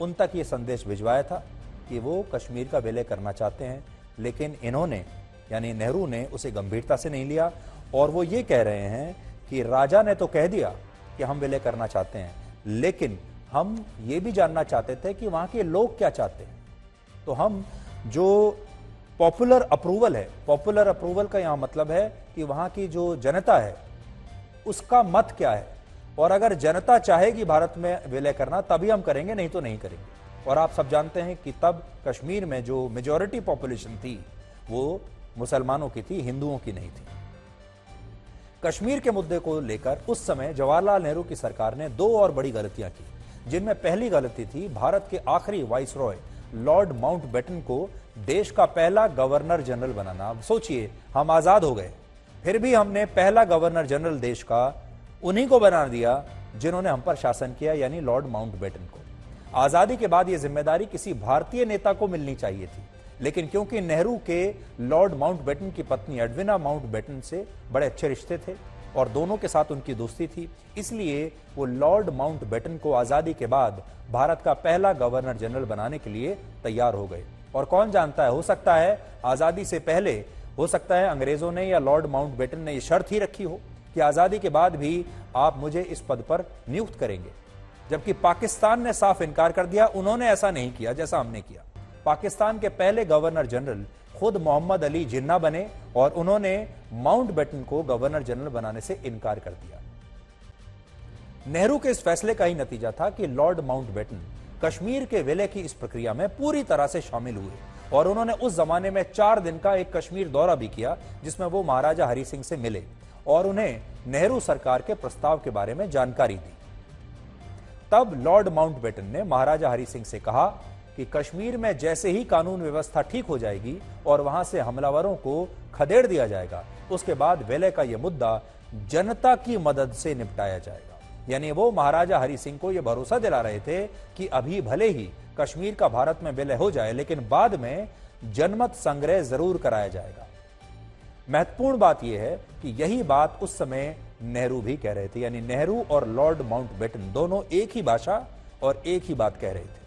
उन तक ये संदेश भिजवाया था कि वो कश्मीर का विलय करना चाहते हैं, लेकिन इन्होंने यानी नेहरू ने उसे गंभीरता से नहीं लिया और वो ये कह रहे हैं कि राजा ने तो कह दिया कि हम विलय करना चाहते हैं, लेकिन हम ये भी जानना चाहते थे कि वहां के लोग क्या चाहते हैं। तो हम जो पॉपुलर अप्रूवल है, पॉपुलर अप्रूवल का यहां मतलब है कि वहां की जो जनता है उसका मत क्या है, और अगर जनता चाहेगी भारत में विलय करना तभी हम करेंगे, नहीं तो नहीं करेंगे। और आप सब जानते हैं कि तब कश्मीर में जो मेजॉरिटी पॉपुलेशन थी वो मुसलमानों की थी, हिंदुओं की नहीं थी। कश्मीर के मुद्दे को लेकर उस समय जवाहरलाल नेहरू की सरकार ने दो और बड़ी गलतियां की, जिनमें पहली गलती थी भारत के आखिरी वाइसरॉय लॉर्ड माउंटबेटन को देश का पहला गवर्नर जनरल बनाना। अब सोचिए, हम आजाद हो गए, फिर भी हमने पहला गवर्नर जनरल देश का उन्हीं को बना दिया जिन्होंने हम पर शासन किया, यानी लॉर्ड माउंटबेटन को। आजादी के बाद यह जिम्मेदारी किसी भारतीय नेता को मिलनी चाहिए थी, लेकिन क्योंकि नेहरू के लॉर्ड माउंटबेटन की पत्नी एडविना माउंटबेटन से बड़े अच्छे रिश्ते थे और दोनों के साथ उनकी दोस्ती थी, इसलिए वो लॉर्ड माउंटबेटन को आजादी के बाद भारत का पहला गवर्नर जनरल बनाने के लिए तैयार हो गए। और कौन जानता है, हो सकता है आजादी से पहले, हो सकता है अंग्रेजों ने या लॉर्ड माउंटबेटन ने यह शर्त ही रखी हो कि आजादी के बाद भी आप मुझे इस पद पर नियुक्त करेंगे, जबकि पाकिस्तान ने साफ इनकार कर दिया। उन्होंने ऐसा नहीं किया जैसा हमने किया। पाकिस्तान के पहले गवर्नर जनरल खुद मोहम्मद अली जिन्ना बने और उन्होंने माउंटबेटन को गवर्नर जनरल बनाने से इनकार कर दिया। नेहरू के इस फैसले का ही नतीजा था कि लॉर्ड माउंटबेटन कश्मीर के विलय की इस प्रक्रिया में पूरी तरह से शामिल हुए और उन्होंने उस जमाने में 4 दिन का एक कश्मीर दौरा भी किया, जिसमें वो महाराजा हरि सिंह से मिले और उन्हें नेहरू सरकार के प्रस्ताव के बारे में जानकारी दी। तब लॉर्ड माउंटबेटन ने महाराजा हरि सिंह से कहा कि कश्मीर में जैसे ही कानून व्यवस्था ठीक हो जाएगी और वहां से हमलावरों को खदेड़ दिया जाएगा, उसके बाद विलय का यह मुद्दा जनता की मदद से निपटाया जाएगा। यानी वो महाराजा हरि सिंह को यह भरोसा दिला रहे थे कि अभी भले ही कश्मीर का भारत में विलय हो जाए, लेकिन बाद में जनमत संग्रह जरूर कराया जाएगा। महत्वपूर्ण बात यह है कि यही बात उस समय नेहरू भी कह रहे थे, यानी नेहरू और लॉर्ड माउंटबेटन दोनों एक ही भाषा और एक ही बात कह रहे थे।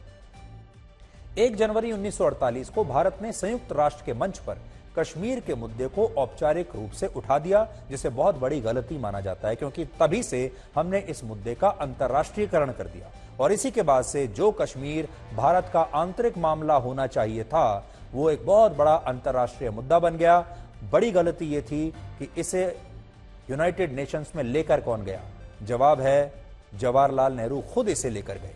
1 जनवरी 1948 को भारत ने संयुक्त राष्ट्र के मंच पर कश्मीर के मुद्दे को औपचारिक रूप से उठा दिया, जिसे बहुत बड़ी गलती माना जाता है, क्योंकि तभी से हमने इस मुद्दे का अंतर्राष्ट्रीयकरण कर दिया और इसी के बाद से जो कश्मीर भारत का आंतरिक मामला होना चाहिए था, वो एक बहुत बड़ा अंतर्राष्ट्रीय मुद्दा बन गया। बड़ी गलती ये थी कि इसे यूनाइटेड नेशंस में लेकर कौन गया? जवाब है, जवाहरलाल नेहरू खुद इसे लेकर गए।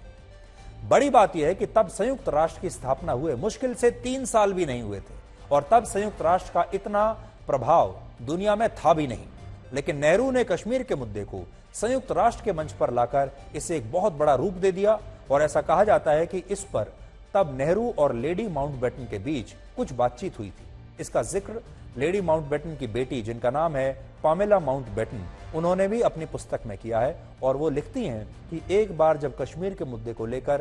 बड़ी बात यह है कि तब संयुक्त राष्ट्र की स्थापना हुए मुश्किल से 3 साल भी नहीं हुए थे और तब संयुक्त राष्ट्र का इतना प्रभाव दुनिया में था भी नहीं, लेकिन नेहरू ने कश्मीर के मुद्दे को संयुक्त राष्ट्र के मंच पर लाकर इसे एक बहुत बड़ा रूप दे दिया और ऐसा कहा जाता है कि इस पर तब नेहरू और लेडी माउंटबेटन के बीच कुछ बातचीत हुई थी। इसका जिक्र लेडी माउंटबेटन की बेटी, जिनका नाम है पामेला माउंटबेटन, उन्होंने भी अपनी पुस्तक में किया है और वो लिखती हैं कि एक बार जब कश्मीर के मुद्दे को लेकर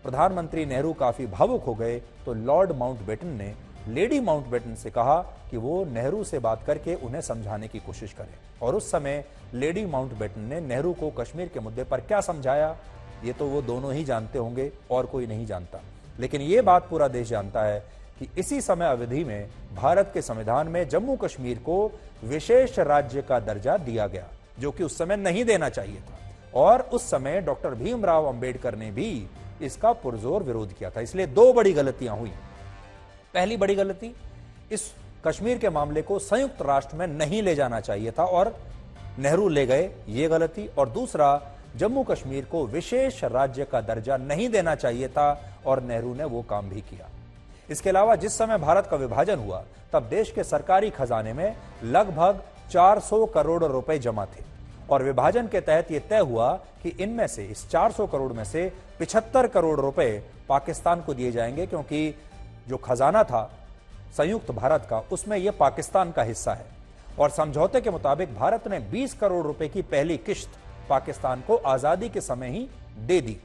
प्रधानमंत्री नेहरू काफी भावुक हो गए तो लॉर्ड माउंटबेटन ने लेडी माउंटबेटन से कहा कि वो नेहरू से बात करके उन्हें समझाने की कोशिश करें। और उस समय लेडी माउंटबेटन ने नेहरू को कश्मीर के मुद्दे पर क्या समझाया, ये तो वो दोनों ही जानते होंगे और कोई नहीं जानता, लेकिन ये बात पूरा देश जानता है कि इसी समय अवधि में भारत के संविधान में जम्मू कश्मीर को विशेष राज्य का दर्जा दिया गया, जो कि उस समय नहीं देना चाहिए था और उस समय डॉक्टर भीमराव अंबेडकर ने भी इसका पुरजोर विरोध किया था। इसलिए 2 बड़ी गलतियां हुई। पहली बड़ी गलती, इस कश्मीर के मामले को संयुक्त राष्ट्र में नहीं ले जाना चाहिए था और नेहरू ले गए, ये गलती। और दूसरा, जम्मू कश्मीर को विशेष राज्य का दर्जा नहीं देना चाहिए था और नेहरू ने वो काम भी किया। इसके अलावा जिस समय भारत का विभाजन हुआ तब देश के सरकारी खजाने में लगभग 400 करोड़ रुपए जमा थे और विभाजन के तहत यह तय हुआ कि इनमें से इस 400 करोड़ में से 75 करोड़ रुपए पाकिस्तान को दिए जाएंगे, क्योंकि जो खजाना था संयुक्त भारत का उसमें यह पाकिस्तान का हिस्सा है। और समझौते के मुताबिक भारत ने 20 करोड़ रुपए की पहली किश्त पाकिस्तान को आजादी के समय ही दे दी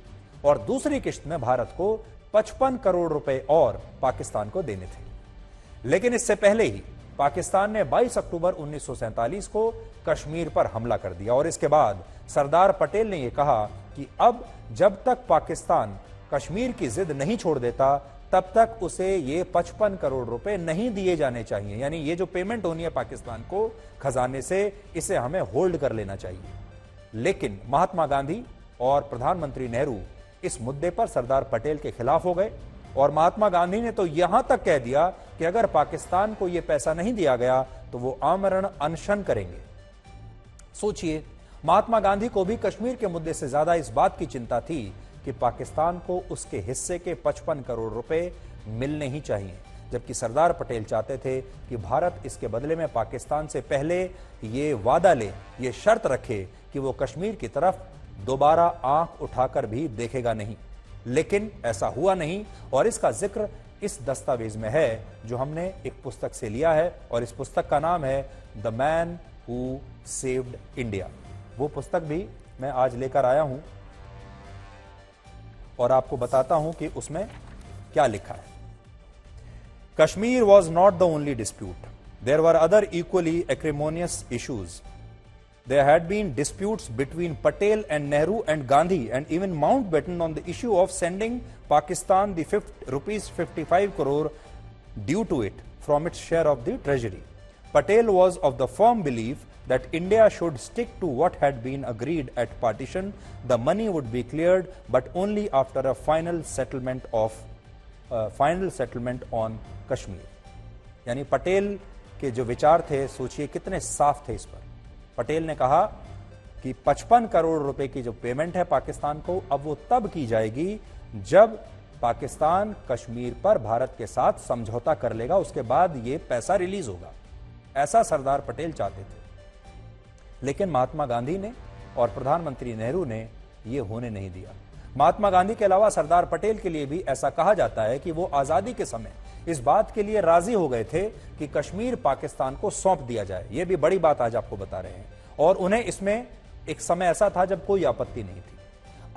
और दूसरी किश्त में भारत को 55 करोड़ रुपए और पाकिस्तान को देने थे। लेकिन इससे पहले ही पाकिस्तान ने 22 अक्टूबर 1947 को कश्मीर पर हमला कर दिया और इसके बाद सरदार पटेल ने यह कहा कि अब जब तक पाकिस्तान कश्मीर की जिद नहीं छोड़ देता तब तक उसे ये 55 करोड़ रुपए नहीं दिए जाने चाहिए। यानी ये जो पेमेंट होनी है पाकिस्तान को खजाने से, इसे हमें होल्ड कर लेना चाहिए। लेकिन महात्मा गांधी और प्रधानमंत्री नेहरू इस मुद्दे पर सरदार पटेल के खिलाफ हो गए और महात्मा गांधी ने तो यहां तक कह दिया कि अगर पाकिस्तान को यह पैसा नहीं दिया गया तो वो आमरण अनशन करेंगे। सोचिए, महात्मा गांधी को भी कश्मीर के मुद्दे से ज्यादा इस बात की चिंता थी कि पाकिस्तान को उसके हिस्से के 55 करोड़ रुपए मिलने ही चाहिए, जबकि सरदार पटेल चाहते थे कि भारत इसके बदले में पाकिस्तान से पहले ये वादा ले, ये शर्त रखे कि वो कश्मीर की तरफ दोबारा आंख उठाकर भी देखेगा नहीं। लेकिन ऐसा हुआ नहीं और इसका जिक्र इस दस्तावेज में है जो हमने एक पुस्तक से लिया है और इस पुस्तक का नाम है the man who saved India. वो पुस्तक भी मैं आज लेकर आया हूं और आपको बताता हूं कि उसमें क्या लिखा है। Kashmir was not the only dispute, there were other equally acrimonious issues. There had been disputes between Patel and Nehru and Gandhi and even Mountbatten on the issue of sending Pakistan the rupees 55 crore due to it from its share of the treasury. Patel was of the firm belief that India should stick to what had been agreed at partition. The money would be cleared, but only after a final settlement on Kashmir. यानी पटेल के जो विचार थे, सोचिए कितने साफ थे इस पर। पटेल ने कहा कि 55 करोड़ रुपए की जो पेमेंट है पाकिस्तान को, अब वो तब की जाएगी जब पाकिस्तान कश्मीर पर भारत के साथ समझौता कर लेगा, उसके बाद ये पैसा रिलीज होगा। ऐसा सरदार पटेल चाहते थे। लेकिन महात्मा गांधी ने और प्रधानमंत्री नेहरू ने ये होने नहीं दिया। महात्मा गांधी के अलावा सरदार पटेल के लिए भी ऐसा कहा जाता है कि वो आजादी के समय इस बात के लिए राजी हो गए थे कि कश्मीर पाकिस्तान को सौंप दिया जाए। यह भी बड़ी बात आज आपको बता रहे हैं और उन्हें इसमें एक समय ऐसा था जब कोई आपत्ति नहीं थी।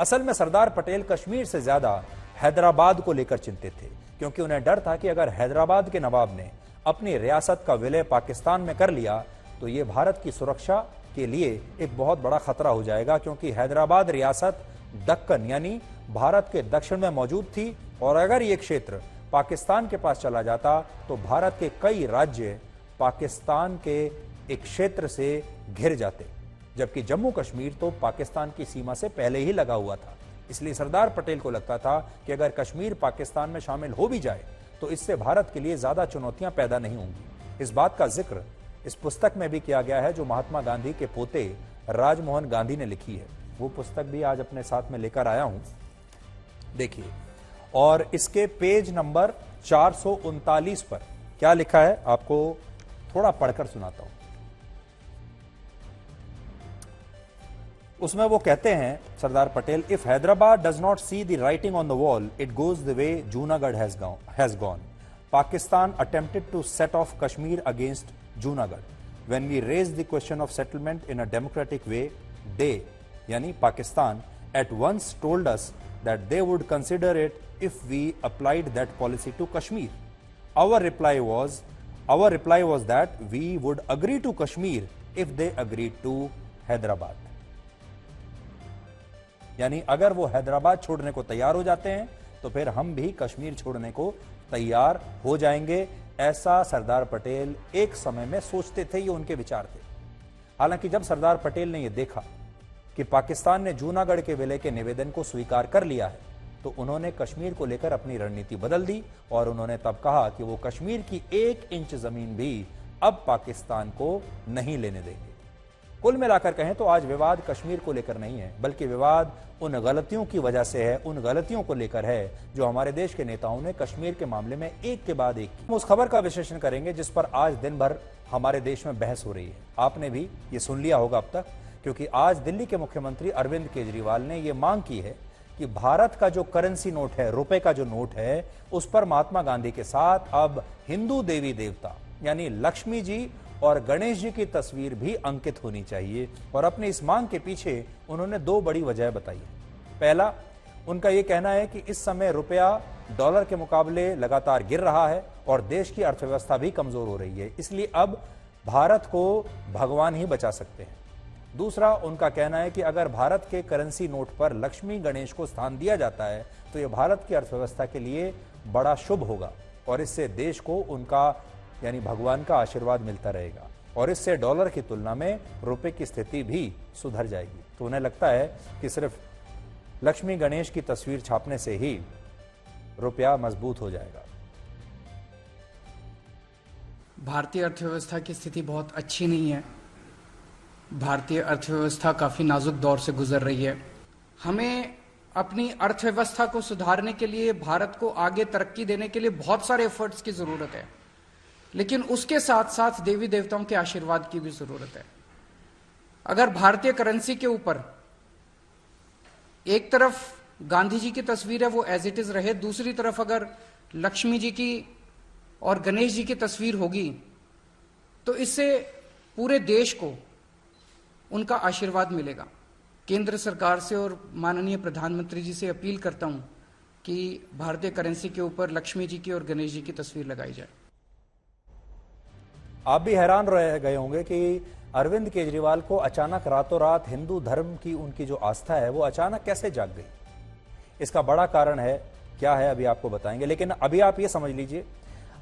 असल में सरदार पटेल कश्मीर से ज्यादा हैदराबाद को लेकर चिंतित थे, क्योंकि उन्हें डर था कि अगर हैदराबाद के नवाब ने अपनी रियासत का विलय पाकिस्तान में कर लिया तो यह भारत की सुरक्षा के लिए एक बहुत बड़ा खतरा हो जाएगा, क्योंकि हैदराबाद रियासत दक्कन यानी भारत के दक्षिण में मौजूद थी और अगर ये क्षेत्र पाकिस्तान के पास चला जाता तो भारत के कई राज्य पाकिस्तान के एक क्षेत्र से घिर जाते, जबकि जम्मू कश्मीर तो पाकिस्तान की सीमा से पहले ही लगा हुआ था। इसलिए सरदार पटेल को लगता था कि अगर कश्मीर पाकिस्तान में शामिल हो भी जाए तो इससे भारत के लिए ज्यादा चुनौतियां पैदा नहीं होंगी। इस बात का जिक्र इस पुस्तक में भी किया गया है जो महात्मा गांधी के पोते राजमोहन गांधी ने लिखी है। वो पुस्तक भी आज अपने साथ में लेकर आया हूं, देखिए। और इसके पेज नंबर 439 पर क्या लिखा है आपको थोड़ा पढ़कर सुनाता हूं। उसमें वो कहते हैं Sardar Patel, if Hyderabad does not see the writing on the wall it goes the way Junagadh has gone. Pakistan attempted to set off Kashmir against Junagadh when we raise the question of settlement in a democratic way. They यानी Pakistan at once told us that they would consider it if we applied that policy to Kashmir. Our reply was that we would agree to Kashmir if they agreed to Hyderabad. यानी अगर वो हैदराबाद छोड़ने को तैयार हो जाते हैं तो फिर हम भी कश्मीर छोड़ने को तैयार हो जाएंगे। ऐसा सरदार पटेल एक समय में सोचते थे, ये उनके विचार थे। हालांकि जब सरदार पटेल ने यह देखा कि पाकिस्तान ने जूनागढ़ के विलय के निवेदन को स्वीकार कर लिया है तो उन्होंने कश्मीर को लेकर अपनी रणनीति बदल दी और उन्होंने तब कहा कि वो कश्मीर की 1 इंच जमीन भी अब पाकिस्तान को नहीं लेने देंगे। कुल मिलाकर कहें तो आज विवाद कश्मीर को लेकर नहीं है, बल्कि विवाद उन गलतियों की वजह से है, उन गलतियों को लेकर है जो हमारे देश के नेताओं ने कश्मीर के मामले में एक के बाद एक की। उस खबर का विश्लेषण करेंगे जिस पर आज दिन भर हमारे देश में बहस हो रही है। आपने भी ये सुन लिया होगा अब तक क्योंकि आज दिल्ली के मुख्यमंत्री अरविंद केजरीवाल ने यह मांग की है कि भारत का जो करेंसी नोट है, रुपए का जो नोट है, उस पर महात्मा गांधी के साथ अब हिंदू देवी देवता यानी लक्ष्मी जी और गणेश जी की तस्वीर भी अंकित होनी चाहिए। और अपनी इस मांग के पीछे उन्होंने दो बड़ी वजह बताई है। पहला, उनका यह कहना है कि इस समय रुपया डॉलर के मुकाबले लगातार गिर रहा है और देश की अर्थव्यवस्था भी कमजोर हो रही है, इसलिए अब भारत को भगवान ही बचा सकते हैं। दूसरा, उनका कहना है कि अगर भारत के करेंसी नोट पर लक्ष्मी गणेश को स्थान दिया जाता है तो यह भारत की अर्थव्यवस्था के लिए बड़ा शुभ होगा और इससे देश को उनका यानी भगवान का आशीर्वाद मिलता रहेगा और इससे डॉलर की तुलना में रुपए की स्थिति भी सुधर जाएगी। तो उन्हें लगता है कि सिर्फ लक्ष्मी गणेश की तस्वीर छापने से ही रुपया मजबूत हो जाएगा। भारतीय अर्थव्यवस्था की स्थिति बहुत अच्छी नहीं है। भारतीय अर्थव्यवस्था काफी नाजुक दौर से गुजर रही है। हमें अपनी अर्थव्यवस्था को सुधारने के लिए, भारत को आगे तरक्की देने के लिए बहुत सारे एफर्ट्स की जरूरत है, लेकिन उसके साथ साथ देवी देवताओं के आशीर्वाद की भी जरूरत है। अगर भारतीय करेंसी के ऊपर एक तरफ गांधी जी की तस्वीर है, वो एज इट इज रहे, दूसरी तरफ अगर लक्ष्मी जी की और गणेश जी की तस्वीर होगी तो इससे पूरे देश को उनका आशीर्वाद मिलेगा। केंद्र सरकार से और माननीय प्रधानमंत्री जी से अपील करता हूं कि भारतीय करेंसी के ऊपर लक्ष्मी जी की और गणेश जी की तस्वीर लगाई जाए। आप भी हैरान रह गए होंगे कि अरविंद केजरीवाल को अचानक रातों रात हिंदू धर्म की उनकी जो आस्था है वो अचानक कैसे जाग गई। इसका बड़ा कारण है, क्या है अभी आपको बताएंगे, लेकिन अभी आप ये समझ लीजिए,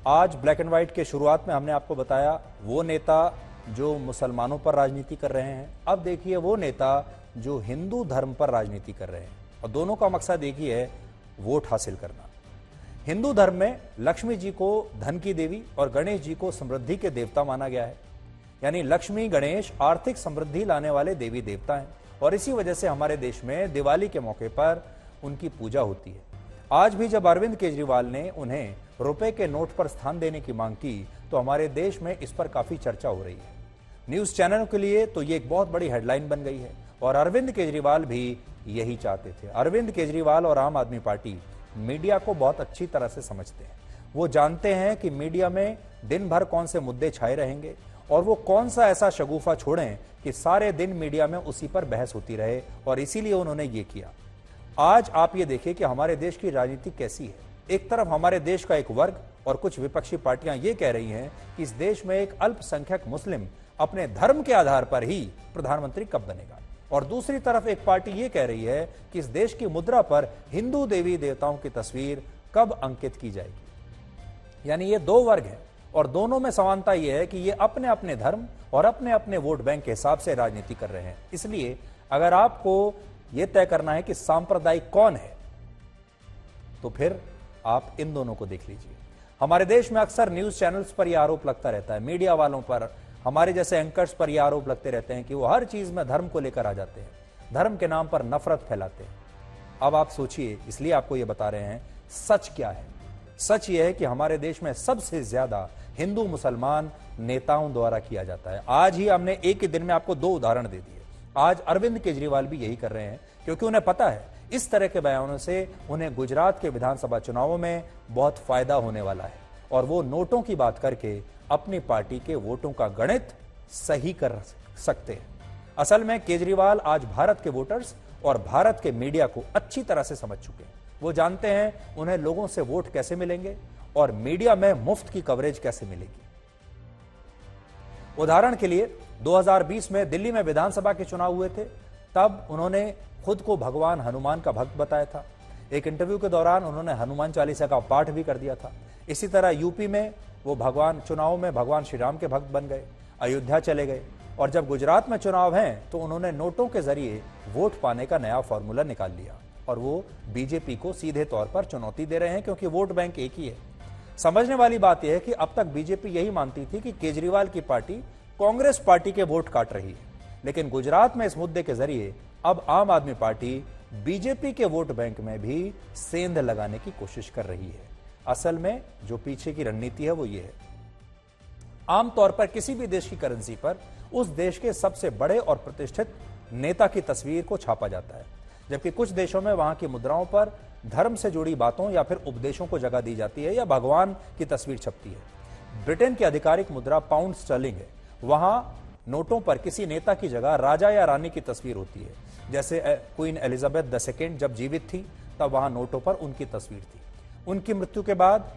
आज ब्लैक एंड व्हाइट के शुरुआत में हमने आपको बताया वो नेता जो मुसलमानों पर राजनीति कर रहे हैं, अब देखिए वो नेता जो हिंदू धर्म पर राजनीति कर रहे हैं और दोनों का मकसद एक ही है, वोट हासिल करना। हिंदू धर्म में लक्ष्मी जी को धन की देवी और गणेश जी को समृद्धि के देवता माना गया है, यानी लक्ष्मी गणेश आर्थिक समृद्धि लाने वाले देवी देवता हैं और इसी वजह से हमारे देश में दिवाली के मौके पर उनकी पूजा होती है। आज भी जब अरविंद केजरीवाल ने उन्हें रुपए के नोट पर स्थान देने की मांग की तो हमारे देश में इस पर काफी चर्चा हो रही है। न्यूज चैनलों के लिए तो ये एक बहुत बड़ी हेडलाइन बन गई है और अरविंद केजरीवाल भी यही चाहते थे। अरविंद केजरीवाल और आम आदमी पार्टी मीडिया को बहुत अच्छी तरह से समझते हैं। वो जानते हैं कि मीडिया में दिन भर कौन से मुद्दे छाए रहेंगे और वो कौन सा ऐसा शगुफा छोड़ें कि सारे दिन मीडिया में उसी पर बहस होती रहे, और इसीलिए उन्होंने ये किया। आज आप ये देखिए कि हमारे देश की राजनीति कैसी है। एक तरफ हमारे देश का एक वर्ग और कुछ विपक्षी पार्टियां ये कह रही हैं कि इस देश में एक अल्पसंख्यक मुस्लिम अपने धर्म के आधार पर ही प्रधानमंत्री कब बनेगा, और दूसरी तरफ एक पार्टी ये कह रही है कि इस देश की मुद्रा पर हिंदू देवी देवताओं की तस्वीर कब अंकित की जाएगी। यानी ये दो वर्ग हैं और दोनों में समानता यह है कि ये अपने अपने धर्म और अपने अपने वोट बैंक के हिसाब से राजनीति कर रहे हैं। इसलिए अगर आपको यह तय करना है कि सांप्रदायिक कौन है तो फिर आप इन दोनों को देख लीजिए। हमारे देश में अक्सर न्यूज चैनल्स पर यह आरोप लगता रहता है, मीडिया वालों पर, हमारे जैसे एंकर्स पर यह आरोप लगते रहते हैं कि वो हर चीज में धर्म को लेकर आ जाते हैं, धर्म के नाम पर नफरत फैलाते हैं। अब आप सोचिए, इसलिए आपको यह बता रहे हैं सच क्या है। सच यह है कि हमारे देश में सबसे ज्यादा हिंदू मुसलमान नेताओं द्वारा किया जाता है। आज ही हमने एक ही दिन में आपको दो उदाहरण दे दिए। आज अरविंद केजरीवाल भी यही कर रहे हैं क्योंकि उन्हें पता है इस तरह के बयानों से उन्हें गुजरात के विधानसभा चुनावों में बहुत फायदा होने वाला है और वो नोटों की बात करके अपनी पार्टी के वोटों का गणित सही कर सकते हैं। असल में केजरीवाल आज भारत के वोटर्स और भारत के मीडिया को अच्छी तरह से समझ चुके हैं। वो जानते हैं उन्हें लोगों से वोट कैसे मिलेंगे और मीडिया में मुफ्त की कवरेज कैसे मिलेगी। उदाहरण के लिए 2020 में दिल्ली में विधानसभा के चुनाव हुए थे, तब उन्होंने खुद को भगवान हनुमान का भक्त बताया था। एक इंटरव्यू के दौरान उन्होंने हनुमान चालीसा का पाठ भी कर दिया था। इसी तरह यूपी में वो चुनाव में भगवान श्री राम के भक्त बन गए, अयोध्या चले गए, और जब गुजरात में चुनाव हैं तो उन्होंने नोटों के जरिए वोट पाने का नया फॉर्मूला निकाल लिया और वो बीजेपी को सीधे तौर पर चुनौती दे रहे हैं क्योंकि वोट बैंक एक ही है। समझने वाली बात यह है कि अब तक बीजेपी यही मानती थी कि केजरीवाल की पार्टी कांग्रेस पार्टी के वोट काट रही है, लेकिन गुजरात में इस मुद्दे के जरिए अब आम आदमी पार्टी बीजेपी के वोट बैंक में भी सेंध लगाने की कोशिश कर रही है। असल में जो पीछे की रणनीति है वो ये है, आमतौर पर किसी भी देश की करेंसी पर उस देश के सबसे बड़े और प्रतिष्ठित नेता की तस्वीर को छापा जाता है, जबकि कुछ देशों में वहां की मुद्राओं पर धर्म से जुड़ी बातों या फिर उपदेशों को जगह दी जाती है या भगवान की तस्वीर छपती है। ब्रिटेन की आधिकारिक मुद्रा पाउंड स्टर्लिंग है। वहां नोटों पर किसी नेता की जगह राजा या रानी की तस्वीर होती है। जैसे क्वीन एलिजाबेथ II जब जीवित थी तब वहां नोटों पर उनकी तस्वीर थी। उनकी मृत्यु के बाद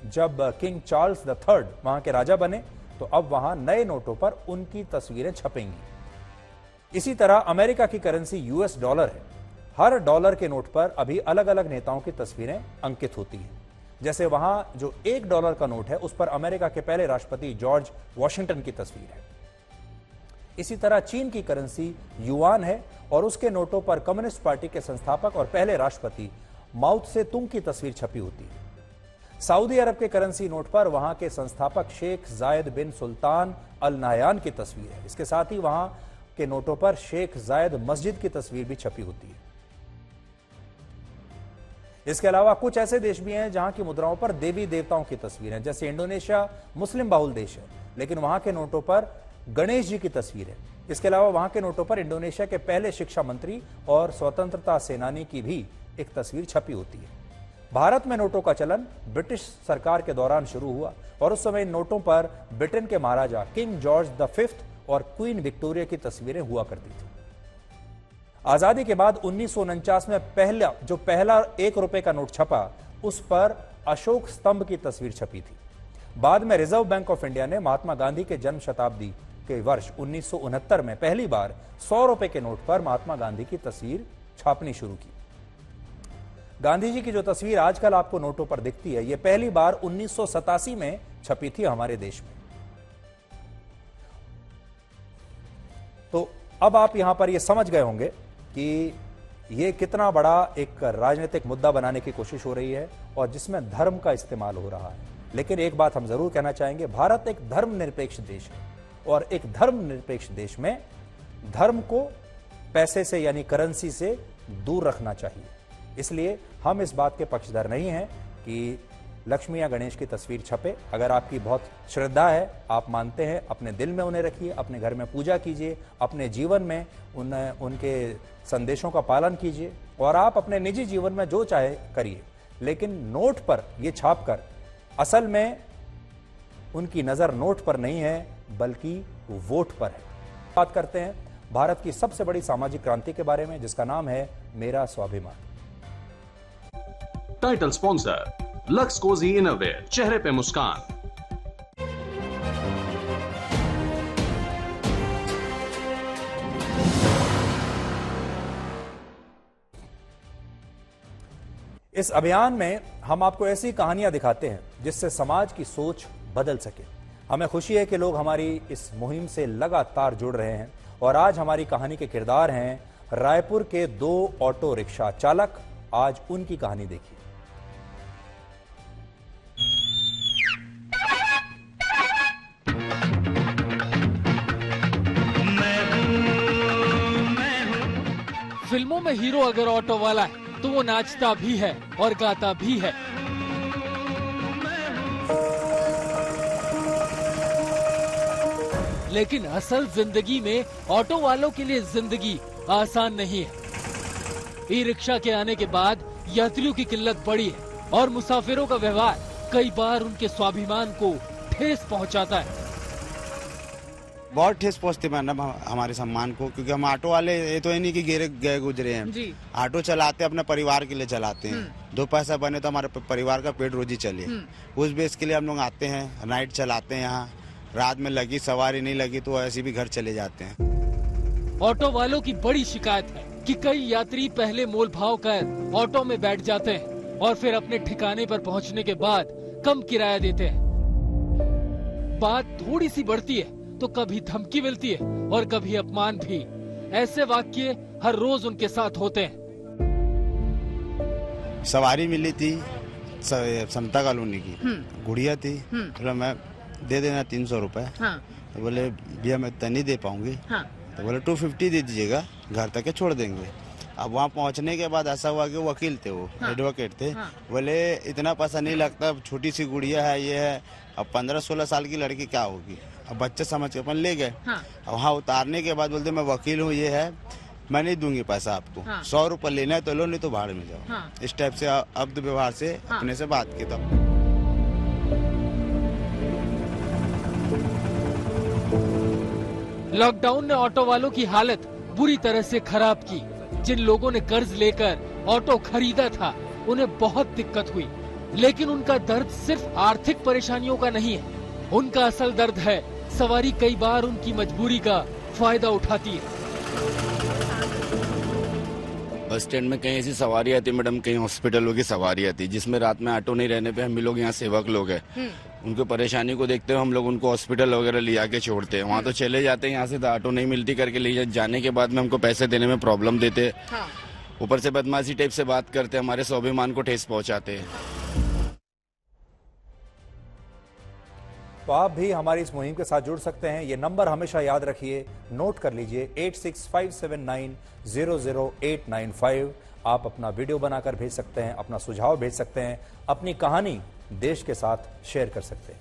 जब किंग चार्ल्स III वहां के राजा बने तो अब वहां नए नोटों पर उनकी तस्वीरें छपेंगी। इसी तरह अमेरिका की करेंसी US डॉलर है। हर डॉलर के नोट पर अभी अलग अलग नेताओं की तस्वीरें अंकित होती हैं। जैसे वहां जो $1 का नोट है उस पर अमेरिका के पहले राष्ट्रपति जॉर्ज वॉशिंगटन की तस्वीर है। इसी तरह चीन की करेंसी युआन है और उसके नोटों पर कम्युनिस्ट पार्टी के संस्थापक और पहले राष्ट्रपति माओ त्से तुंग की तस्वीर छपी होती है। सऊदी अरब के करेंसी नोट पर वहां के संस्थापक शेख जायद बिन सुल्तान अल नाहयान की तस्वीर है। इसके साथ ही वहां के नोटों पर शेख जायद मस्जिद की तस्वीर भी छपी होती है। इसके अलावा कुछ ऐसे देश भी हैं जहां की मुद्राओं पर देवी देवताओं की तस्वीर है। जैसे इंडोनेशिया मुस्लिम बहुल देश है, लेकिन वहां के नोटों पर गणेश जी की तस्वीर है। इसके अलावा वहां के नोटों पर इंडोनेशिया के पहले शिक्षा मंत्री और स्वतंत्रता सेनानी की भी एक तस्वीर छपी होती है। भारत में नोटों का चलन ब्रिटिश सरकार के दौरान शुरू हुआ और उस समय इन नोटों पर ब्रिटेन के महाराजा किंग जॉर्ज V और क्वीन विक्टोरिया की तस्वीरें हुआ करती थी। आजादी के बाद 1949 में पहला ₹1 का नोट छपा, उस पर अशोक स्तंभ की तस्वीर छपी थी। बाद में रिजर्व बैंक ऑफ इंडिया ने महात्मा गांधी के जन्म शताब्दी के वर्ष 1969 में पहली बार ₹100 के नोट पर महात्मा गांधी की तस्वीर छापनी शुरू की। गांधी जी की जो तस्वीर आजकल आपको नोटों पर दिखती है, यह पहली बार 1987 में छपी थी हमारे देश में। तो अब आप यहां पर यह समझ गए होंगे कि यह कितना बड़ा एक राजनीतिक मुद्दा बनाने की कोशिश हो रही है और जिसमें धर्म का इस्तेमाल हो रहा है। लेकिन एक बात हम जरूर कहना चाहेंगे, भारत एक धर्मनिरपेक्ष देश है और एक धर्मनिरपेक्ष देश में धर्म को पैसे से यानी करेंसी से दूर रखना चाहिए। इसलिए हम इस बात के पक्षधर नहीं हैं कि लक्ष्मी या गणेश की तस्वीर छपे। अगर आपकी बहुत श्रद्धा है, आप मानते हैं, अपने दिल में उन्हें रखिए, अपने घर में पूजा कीजिए, अपने जीवन में उनके संदेशों का पालन कीजिए और आप अपने निजी जीवन में जो चाहे करिए। लेकिन नोट पर यह छापकर असल में उनकी नजर नोट पर नहीं है बल्कि वोट पर है। बात करते हैं भारत की सबसे बड़ी सामाजिक क्रांति के बारे में, जिसका नाम है मेरा Swabhimaan. Title sponsor Lux Cozi innerwear, चेहरे पे मुस्कान। इस अभियान में हम आपको ऐसी कहानियां दिखाते हैं जिससे समाज की सोच बदल सके। हमें खुशी है कि लोग हमारी इस मुहिम से लगातार जुड़ रहे हैं और आज हमारी कहानी के किरदार हैं रायपुर के 2 ऑटो रिक्शा चालक। आज उनकी कहानी देखिए। फिल्मों में हीरो अगर ऑटो वाला है तो वो नाचता भी है और गाता भी है। लेकिन असल जिंदगी में ऑटो वालों के लिए जिंदगी आसान नहीं है। ई रिक्शा के आने के बाद यात्रियों की किल्लत बढ़ी है और मुसाफिरों का व्यवहार कई बार उनके स्वाभिमान को ठेस पहुंचाता है। बहुत ठेस पहुंचती मैडम हमारे सम्मान को, क्योंकि हम ऑटो वाले ये तो नहीं कि गए गुजरे हैं जी। ऑटो चलाते अपने परिवार के लिए चलाते हैं, 2 पैसा बने तो हमारे परिवार का पेट रोजी चले, उस बेस के लिए हम लोग आते हैं, नाइट चलाते हैं। यहाँ रात में लगी सवारी नहीं लगी तो ऐसे भी घर चले जाते हैं। ऑटो वालों की बड़ी शिकायत है कि कई यात्री पहले मोल भाव कर ऑटो में बैठ जाते हैं और फिर अपने ठिकाने पर पहुंचने के बाद कम किराया देते हैं। बात थोड़ी सी बढ़ती है तो कभी धमकी मिलती है और कभी अपमान भी। ऐसे वाक्य हर रोज उनके साथ होते हैं। सवारी मिली थी समता कॉलोनी की, गुड़िया थी, बोला मैं दे देना 300 रुपए। तो बोले भैया मैं इतना नहीं दे पाऊंगी। तो बोले 250 दे दीजिएगा, घर तक छोड़ देंगे। अब वहाँ पहुँचने के बाद ऐसा हुआ कि वकील थे, वो एडवोकेट थे, बोले इतना पैसा नहीं लगता, छोटी सी गुड़िया है, ये है। अब 15-16 साल की लड़की क्या होगी, अब बच्चे समझ के अपन ले गए। वहाँ उतारने के बाद बोलते मैं वकील हूँ, ये है, मैं नहीं दूंगी पैसा आपको, 100 रुपये लेना है तो लो, नहीं तो भाड़ में जाओ। इस टाइप से अब्द व्यवहार से अपने से बात की। तब लॉकडाउन ने ऑटो वालों की हालत बुरी तरह से खराब की। जिन लोगों ने कर्ज लेकर ऑटो खरीदा था उन्हें बहुत दिक्कत हुई, लेकिन उनका दर्द सिर्फ आर्थिक परेशानियों का नहीं है। उनका असल दर्द है सवारी कई बार उनकी मजबूरी का फायदा उठाती है। बस स्टैंड में कहीं ऐसी सवारी आती मैडम, कहीं हॉस्पिटलों की सवारी आती, जिसमें रात में ऑटो नहीं रहने पे हम लोग यहाँ सेवक लोग हैं, उनको परेशानी को देखते हुए हम लोग उनको हॉस्पिटल वगैरह ले आके छोड़ते हैं। वहाँ तो चले जाते हैं, यहाँ से तो ऑटो नहीं मिलती करके ले जाने के बाद में हमको पैसे देने में प्रॉब्लम देते, ऊपर से बदमाशी टाइप से बात करते, हमारे स्वाभिमान को ठेस पहुँचाते हैं। तो आप भी हमारी इस मुहिम के साथ जुड़ सकते हैं। ये नंबर हमेशा याद रखिए, नोट कर लीजिए, 8657900895। आप अपना वीडियो बनाकर भेज सकते हैं, अपना सुझाव भेज सकते हैं, अपनी कहानी देश के साथ शेयर कर सकते हैं।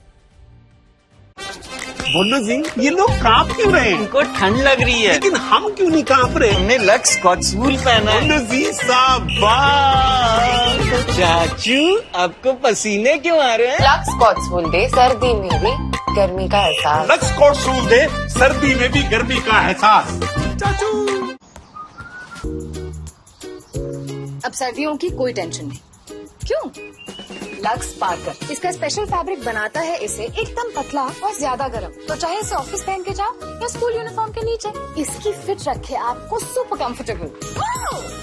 बोलो जी, ये लोग कांप क्यों रहे हैं? इनको ठंड लग रही है, लेकिन हम क्यों नहीं कांप रहे? हमने लक्स स्कॉच वूल पहना है। बोलो जी, शाबाश। चाचू आपको पसीने क्यों आ रहे हैं? लक्स स्कॉच वूल दे, सर्दी में भी गर्मी का एहसास। लक्स स्कॉच वूल दे, सर्दी में भी गर्मी का एहसास। चाचू। अब सर्दियों की कोई टेंशन नहीं। क्यों? लक्स पार्कर, इसका स्पेशल फैब्रिक बनाता है इसे एकदम पतला और ज्यादा गर्म, तो चाहे इसे ऑफिस पहन के जाओ या स्कूल यूनिफॉर्म के नीचे, इसकी फिट रखे आपको सुपर कंफर्टेबल।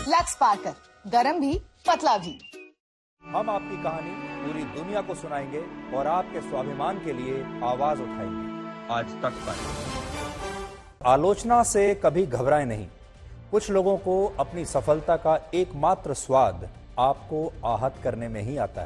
लक्स पार्कर, गर्म भी पतला भी। हम आपकी कहानी पूरी दुनिया को सुनाएंगे और आपके स्वाभिमान के लिए आवाज उठाएंगे। आज तक पर आलोचना से कभी घबराएं नहीं। कुछ लोगों को अपनी सफलता का एकमात्र स्वाद आपको आहत करने में ही आता है।